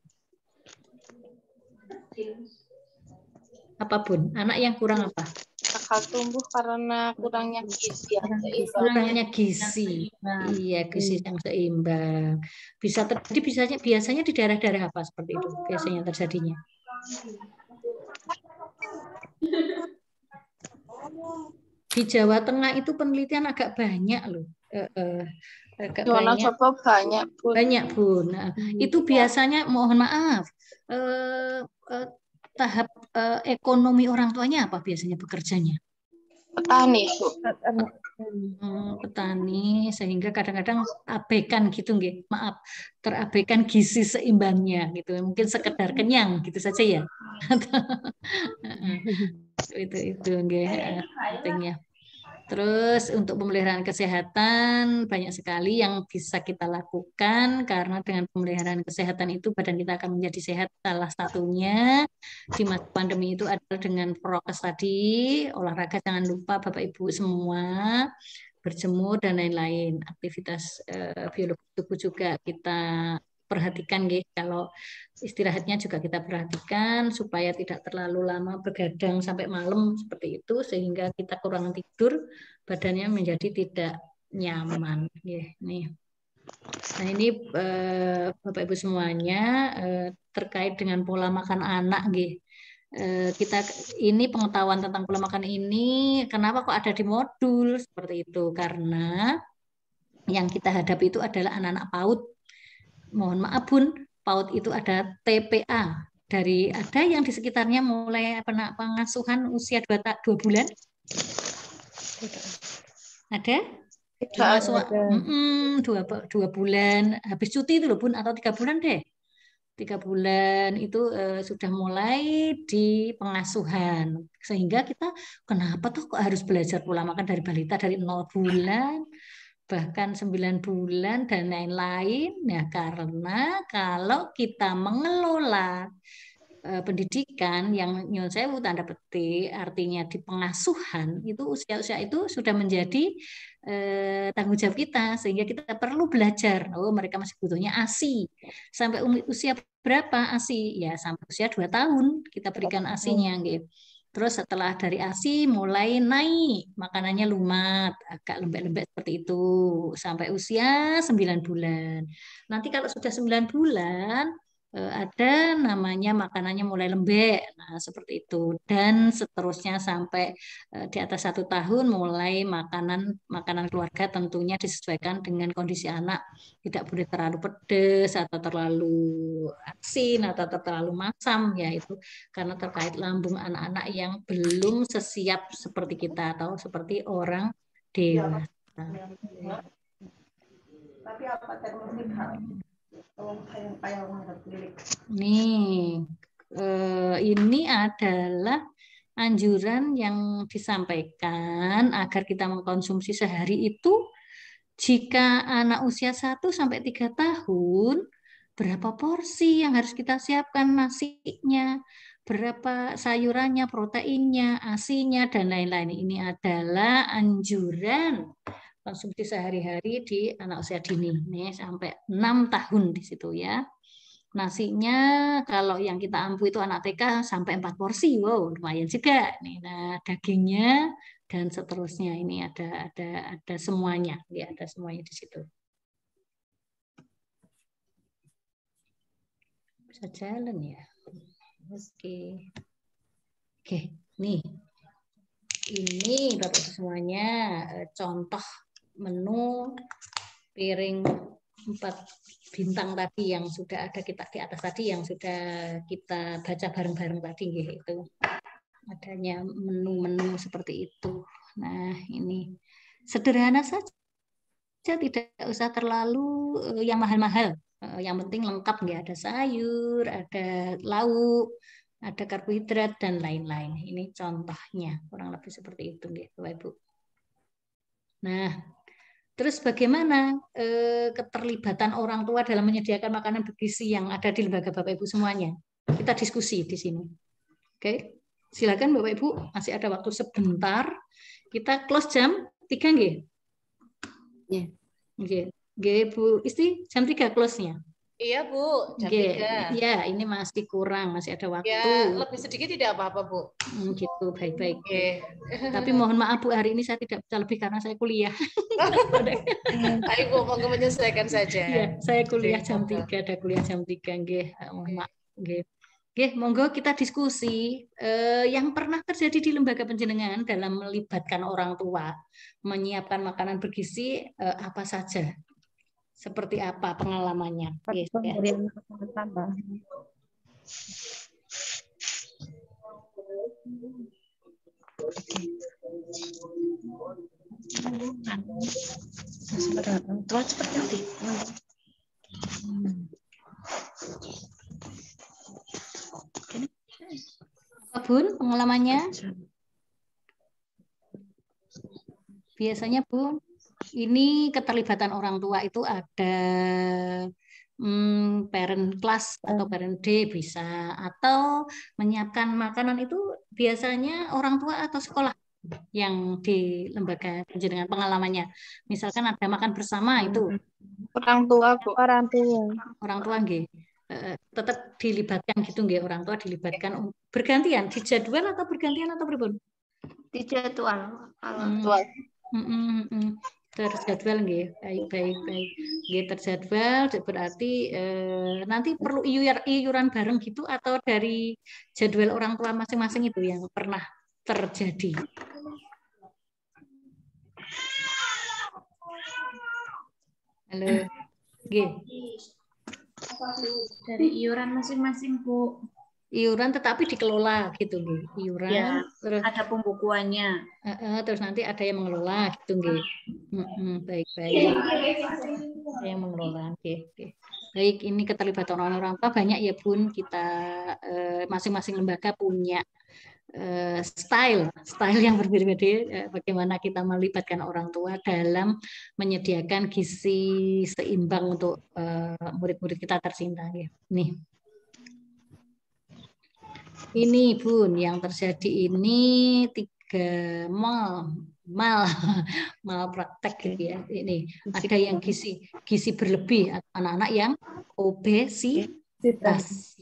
Apapun, anak yang kurang apa? bakal tumbuh karena kurangnya gizi yang seimbang. Kurangnya gizi. Iya, gizi yang seimbang. Bisa terjadi biasanya di daerah-daerah apa seperti itu biasanya terjadinya? Di Jawa Tengah itu penelitian agak banyak loh. Agak banyak. Coba banyak, Bun. Banyak, Bun. Nah, itu biasanya mohon maaf. Tahap ekonomi orang tuanya apa biasanya bekerjanya? Petani, Bu. Petani, sehingga kadang-kadang abaikan gitu nggih. Maaf, terabaikan gizi seimbangnya gitu. Mungkin sekedar kenyang gitu saja ya. itu nggih pentingnya. Terus untuk pemeliharaan kesehatan banyak sekali yang bisa kita lakukan karena dengan pemeliharaan kesehatan itu badan kita akan menjadi sehat. Salah satunya di masa pandemi itu adalah dengan prokes tadi, olahraga jangan lupa Bapak Ibu semua, berjemur dan lain-lain. Aktivitas biologi tubuh juga kita perhatikan nggih, kalau istirahatnya juga kita perhatikan supaya tidak terlalu lama begadang sampai malam seperti itu sehingga kita kurang tidur, badannya menjadi tidak nyaman nggih. Nih. Nah, ini Bapak Ibu semuanya terkait dengan pola makan anak nggih. Kita ini pengetahuan tentang pola makan ini kenapa kok ada di modul seperti itu, karena yang kita hadapi itu adalah anak-anak PAUD. Mohon maaf Bun, PAUD itu ada TPA. Ada yang di sekitarnya mulai pengasuhan usia 2 bulan? Ada? Pengasuhan 2 bulan. Habis cuti itu loh Bun, atau 3 bulan deh. 3 bulan itu sudah mulai di pengasuhan. Sehingga kita, kenapa tuh kok harus belajar pola makan dari balita dari 0 bulan? Bahkan 9 bulan dan lain-lain, ya karena kalau kita mengelola pendidikan yang nyun sewu tanda petik artinya di pengasuhan itu usia-usia itu sudah menjadi tanggung jawab kita, sehingga kita perlu belajar. Oh, mereka masih butuhnya ASI sampai usia berapa ASI? Ya sampai usia 2 tahun kita berikan ASI-nya gitu. Terus setelah dari ASI mulai naik, makanannya lumat, agak lembek-lembek seperti itu, sampai usia 9 bulan. Nanti kalau sudah 9 bulan, ada namanya makanannya mulai lembek, nah seperti itu. Dan seterusnya sampai di atas 1 tahun mulai makanan keluarga tentunya disesuaikan dengan kondisi anak. Tidak boleh terlalu pedas atau terlalu asin atau terlalu masam ya itu karena terkait lambung anak-anak yang belum sesiap seperti kita atau seperti orang dewasa. Tapi apa termosika? Nih, ini adalah anjuran yang disampaikan agar kita mengkonsumsi sehari itu jika anak usia 1 sampai 3 tahun, berapa porsi yang harus kita siapkan nasinya, berapa sayurannya, proteinnya, ASI-nya, dan lain-lain. Ini adalah anjuran konsumsi sehari-hari di anak usia dini nih sampai 6 tahun di situ ya. Nasinya kalau yang kita ampuh itu anak TK sampai 4 porsi. Wow, lumayan juga nih. Nah, dagingnya dan seterusnya ini ada semuanya. Ya, ada semuanya di situ. Bisa jalan ya. Oke. Oke, nih. Ini Bapak Ibu semuanya contoh menu piring 4 bintang tadi yang sudah ada kita di atas tadi yang sudah kita baca bareng-bareng tadi gitu. Adanya menu-menu seperti itu. Nah, ini sederhana saja, tidak usah terlalu yang mahal-mahal. Yang penting lengkap nggak, ada sayur, ada lauk, ada karbohidrat dan lain-lain. Ini contohnya kurang lebih seperti itu nggih, Bapak Ibu. Nah, terus bagaimana keterlibatan orang tua dalam menyediakan makanan bergizi yang ada di lembaga Bapak Ibu semuanya? Kita diskusi di sini. Oke, silakan Bapak Ibu, masih ada waktu sebentar. Kita close jam 3 nggih? Iya. Nggih. Nggih Bu Isti, jam 3 close-nya. Iya Bu, jam Oke, 3. ya ini masih kurang, masih ada waktu. Ya, lebih sedikit tidak apa-apa Bu. Gitu, baik-baik. Oke. Tapi mohon maaf Bu, hari ini saya tidak bisa lebih karena saya kuliah. Ayo Bu, monggo menyesuaikan saja. Iya, saya kuliah jam 3, ada kuliah jam 3, nggih. Mohon maaf, nggih. Nggih, monggo kita diskusi yang pernah terjadi di lembaga panjenengan dalam melibatkan orang tua menyiapkan makanan bergizi apa saja. Seperti apa pengalamannya? Yes, ya. Orang tua seperti itu. Apa Bun pengalamannya? Biasanya Bun, ini keterlibatan orang tua itu ada parent class atau parent day bisa, atau menyiapkan makanan itu biasanya orang tua atau sekolah yang di lembaga panjenengan pengalamannya. Misalkan ada makan bersama itu Orang tua, Bu. Orang tua. Orang tua nggih. Tetap dilibatkan gitu nggih, orang tua dilibatkan bergantian di jadwal atau bergantian atau pripun? Di jadwal. Terjadwal nggih. Baik. Nggih terjadwal berarti nanti perlu iuran bareng gitu atau dari jadwal orang tua masing-masing itu yang pernah terjadi. Halo. Nggih. Dari iuran masing-masing, Bu. Iuran tetapi dikelola gitu nggih. Iuran Ya, terus ada pembukuannya. terus nanti ada yang mengelola gitu nggih. Baik. Ada yang mengelola nggih. Baik, ini keterlibatan orang tua banyak ya Bun. Kita masing-masing lembaga punya style yang berbeda-beda bagaimana kita melibatkan orang tua dalam menyediakan gizi seimbang untuk murid-murid kita tercinta ya. Ini Bun yang terjadi ini 3 mal praktek gitu ya. Ini ada yang gizi berlebih, anak-anak yang obesitas.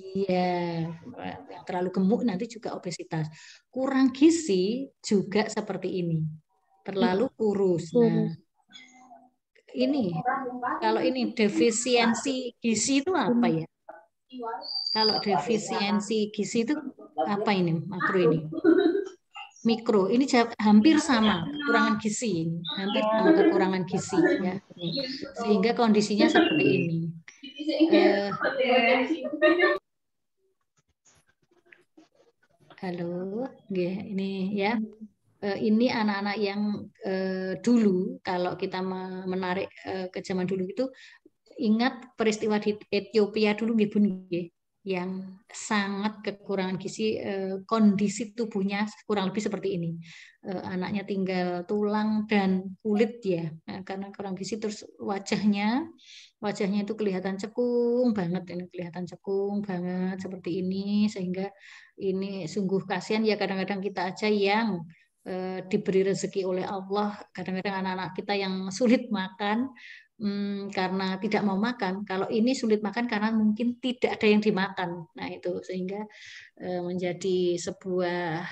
Iya, yang terlalu gemuk nanti juga obesitas. Kurang gizi juga seperti ini. Terlalu kurus. Nah, ini kalau ini defisiensi gizi itu apa ya? Kalau defisiensi gizi itu apa ini? Makro ini. Mikro ini hampir sama kekurangan gizi, hampir sama kekurangan gizi ya. Sehingga kondisinya seperti ini. Halo, ini ya. Ini anak-anak yang dulu kalau kita menarik ke zaman dulu itu ingat peristiwa di Ethiopia dulu nggih Bun nggih, yang sangat kekurangan gizi, kondisi tubuhnya kurang lebih seperti ini. Anaknya tinggal tulang dan kulit ya, karena kurang gizi, terus wajahnya itu kelihatan cekung banget, ini kelihatan cekung banget seperti ini, sehingga ini sungguh kasihan ya. Kadang-kadang kita aja yang diberi rezeki oleh Allah, kadang-kadang anak-anak kita yang sulit makan karena tidak mau makan. Kalau ini sulit makan karena mungkin tidak ada yang dimakan. Nah itu sehingga menjadi sebuah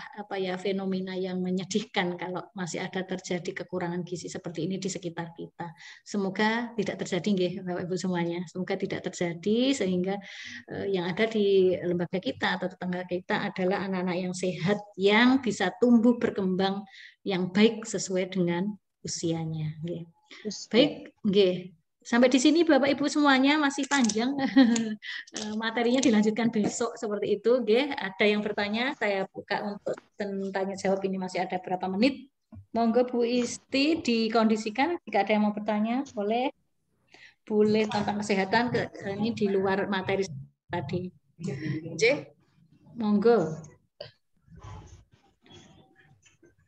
fenomena yang menyedihkan kalau masih ada terjadi kekurangan gizi seperti ini di sekitar kita. Semoga tidak terjadi nggih Bapak Ibu semuanya. Semoga tidak terjadi sehingga yang ada di lembaga kita atau tetangga kita adalah anak-anak yang sehat yang bisa tumbuh berkembang yang baik sesuai dengan usianya. Nggih. Baik, nggih. Sampai di sini Bapak Ibu semuanya, masih panjang materinya, dilanjutkan besok seperti itu, nggih. Ada yang bertanya, saya buka untuk tanya jawab, ini masih ada berapa menit. Monggo Bu Isti dikondisikan jika ada yang mau bertanya, boleh tentang kesehatan, ini di luar materi tadi. Monggo.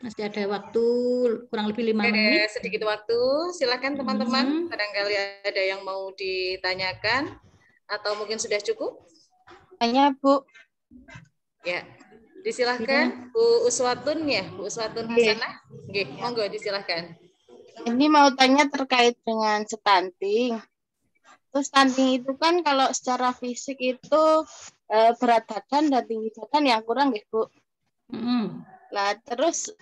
Masih ada waktu kurang lebih 5 menit. Sedikit waktu, silakan teman-teman. Barangkali ada yang mau ditanyakan atau mungkin sudah cukup? Tanya Bu. Ya, disilahkan Bu Uswatun ya, Bu Uswatun Hasanah. Oke, monggo disilahkan. Ini mau tanya terkait dengan stunting. Terus stunting itu kan kalau secara fisik itu berat badan dan tinggi badan yang kurang ya Bu. Nah terus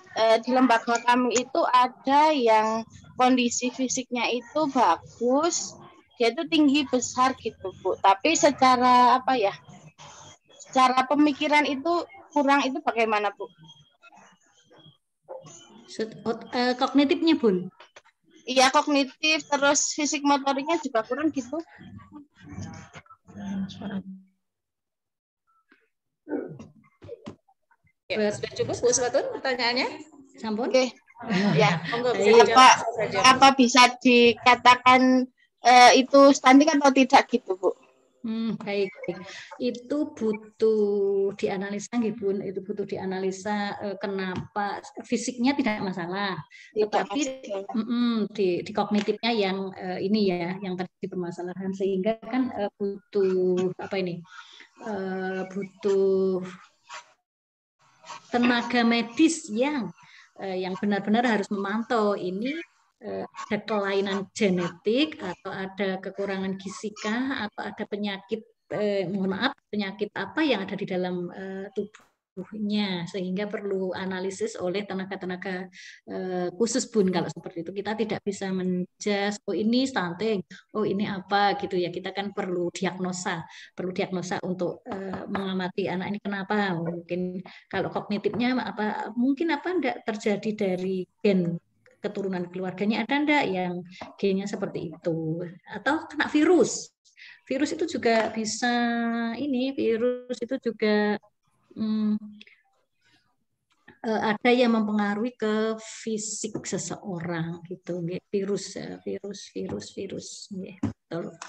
di lembaga kami itu ada yang kondisi fisiknya itu bagus, dia itu tinggi besar gitu Bu. Tapi secara apa ya? Secara pemikiran itu kurang, itu bagaimana Bu? Kognitifnya Bun? Iya kognitif, terus fisik motoriknya juga kurang gitu. Ya, sudah cukup Bu Swatun pertanyaannya? Sampun? Oke. Ya. Bisa apa bisa dikatakan itu stunting atau tidak gitu Bu? Baik. Itu butuh dianalisa nggih Bun, itu butuh dianalisa kenapa fisiknya tidak masalah. Tetapi di kognitifnya yang ini ya, yang terjadi permasalahan sehingga kan butuh apa ini? Butuh tenaga medis yang benar-benar harus memantau ini ada kelainan genetik atau ada kekurangan gizi kah atau ada penyakit penyakit apa yang ada di dalam tubuhnya sehingga perlu analisis oleh tenaga-tenaga khusus Bun. Kalau seperti itu kita tidak bisa menjudge oh ini stunting, oh ini apa gitu ya, kita kan perlu diagnosa untuk mengamati anak ini kenapa. Mungkin kalau kognitifnya mungkin enggak terjadi dari gen keturunan keluarganya, ada enggak yang gennya seperti itu, atau kena virus itu juga bisa virus itu juga ada yang mempengaruhi ke fisik seseorang gitu, virus.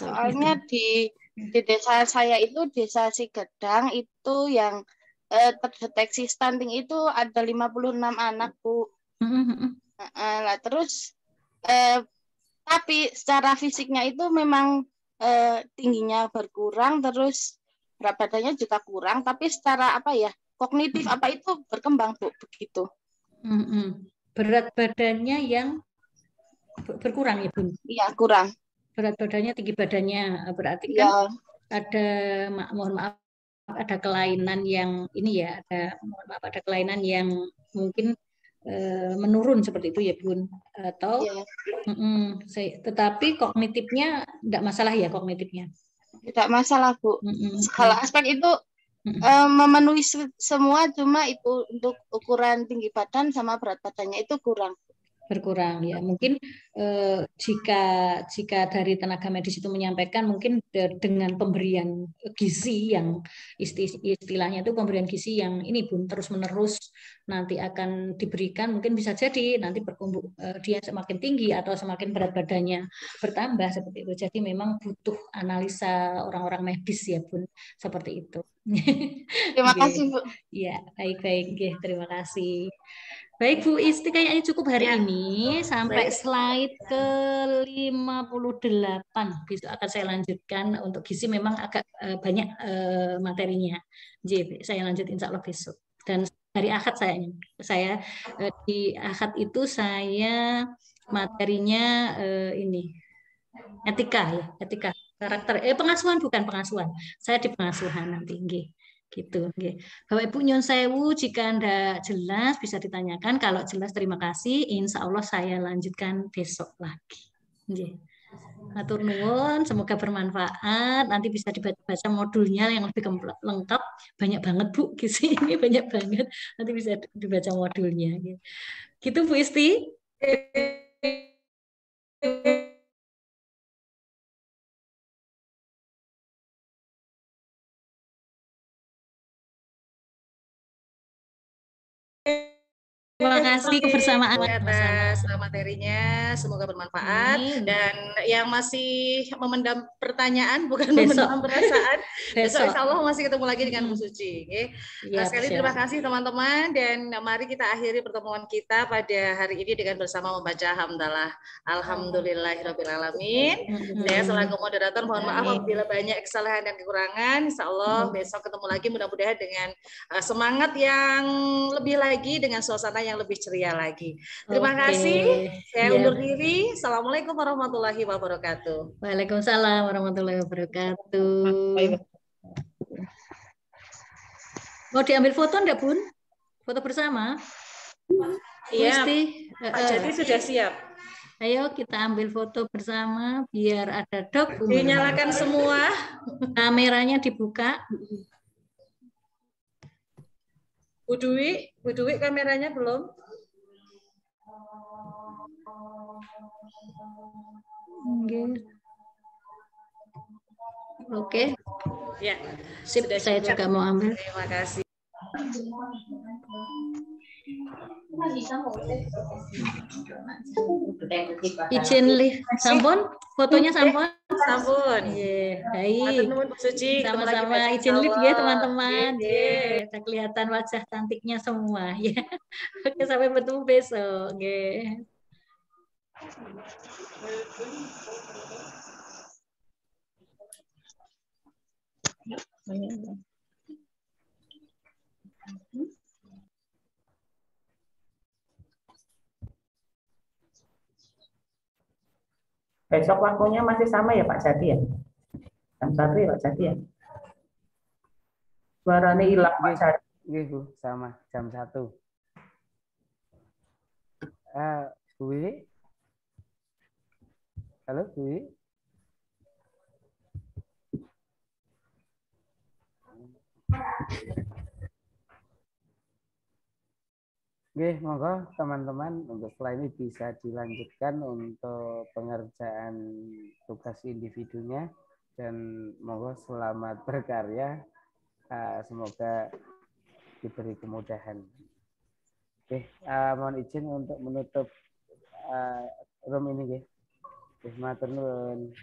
Soalnya di desa saya itu, desa Sigedang itu yang terdeteksi stunting itu ada 56 anak Bu. Nah, terus tapi secara fisiknya itu memang tingginya berkurang, terus berat badannya juga kurang, tapi secara kognitif itu berkembang Bu, begitu. Berat badannya yang berkurang ya Bun? Iya, kurang. Berat badannya, tinggi badannya, berarti kan ada, mohon maaf, ada kelainan yang ada kelainan yang mungkin menurun seperti itu ya Bun, atau tetapi kognitifnya tidak masalah ya, kognitifnya tidak masalah Bu. Kalau aspek itu memenuhi semua, cuma itu untuk ukuran tinggi badan sama berat badannya itu berkurang ya. Mungkin jika dari tenaga medis itu menyampaikan mungkin dengan pemberian gizi yang istilahnya itu pemberian gizi yang ini Bun terus menerus nanti akan diberikan, mungkin bisa jadi nanti dia semakin tinggi atau semakin berat badannya bertambah seperti itu. Jadi memang butuh analisa orang-orang medis ya Bun, seperti itu. Terima kasih Bu. Ya, baik. Terima kasih. Baik Bu Isti, kayaknya cukup hari ini sampai slide ke-58. Besok akan saya lanjutkan, untuk gizi memang agak banyak materinya. Jadi saya lanjut insya Allah besok. Dan hari Ahad saya di Ahad itu saya materinya ini etika karakter pengasuhan. Saya di pengasuhan nanti gitu. Bapak Ibu nyun sewu, jika Anda jelas bisa ditanyakan, kalau jelas terima kasih, insya Allah saya lanjutkan besok lagi. Matur nuwun, semoga bermanfaat, nanti bisa dibaca modulnya yang lebih lengkap, banyak banget Bu, gizi ini banyak banget, nanti bisa dibaca modulnya gitu Bu Isti. Terima kasih kebersamaan atas materinya, semoga bermanfaat. Dan yang masih memendam pertanyaan, bukan memendam perasaan, besok insya Allah masih ketemu lagi dengan Bu Suci. Sekali terima kasih teman-teman, dan mari kita akhiri pertemuan kita pada hari ini dengan bersama membaca hamdalah. Alhamdulillahirrabbilalamin. Saya selaku moderator mohon maaf apabila banyak kesalahan dan kekurangan. Insya Allah besok ketemu lagi, mudah-mudahan dengan semangat yang lebih lagi, dengan suasana yang yang lebih ceria lagi. Terima Oke. kasih. Saya Iya. undur diri. Assalamualaikum warahmatullahi wabarakatuh. Waalaikumsalam warahmatullahi wabarakatuh. Mau diambil foto enggak, Bun? Foto bersama? Iya, Gusti. Pak Jati sudah siap. Ayo kita ambil foto bersama biar ada dokumen. Dinyalakan semua. Kameranya dibuka. Bu Dwi kameranya belum? Oke. Ya, sip. Saya juga mau ambil. Terima kasih. Izin live sampun, fotonya sampun. Sampun. Baik. Sama-sama izin live ya teman-teman. Udah kelihatan wajah cantiknya semua ya. Oke, sampai bertemu besok. Besok waktunya masih sama ya Pak Jati ya? Jam 1 ya Pak Jati ya? Suaranya hilang Pak Jati. Iya Bu, sama jam 1. Bu Wiwi? Halo Bu Wiwi? Oke, monggo teman-teman untuk setelah ini bisa dilanjutkan untuk pengerjaan tugas individunya dan monggo selamat berkarya. Semoga diberi kemudahan. Oke, mohon izin untuk menutup room ini, nggih. Matur nuwun.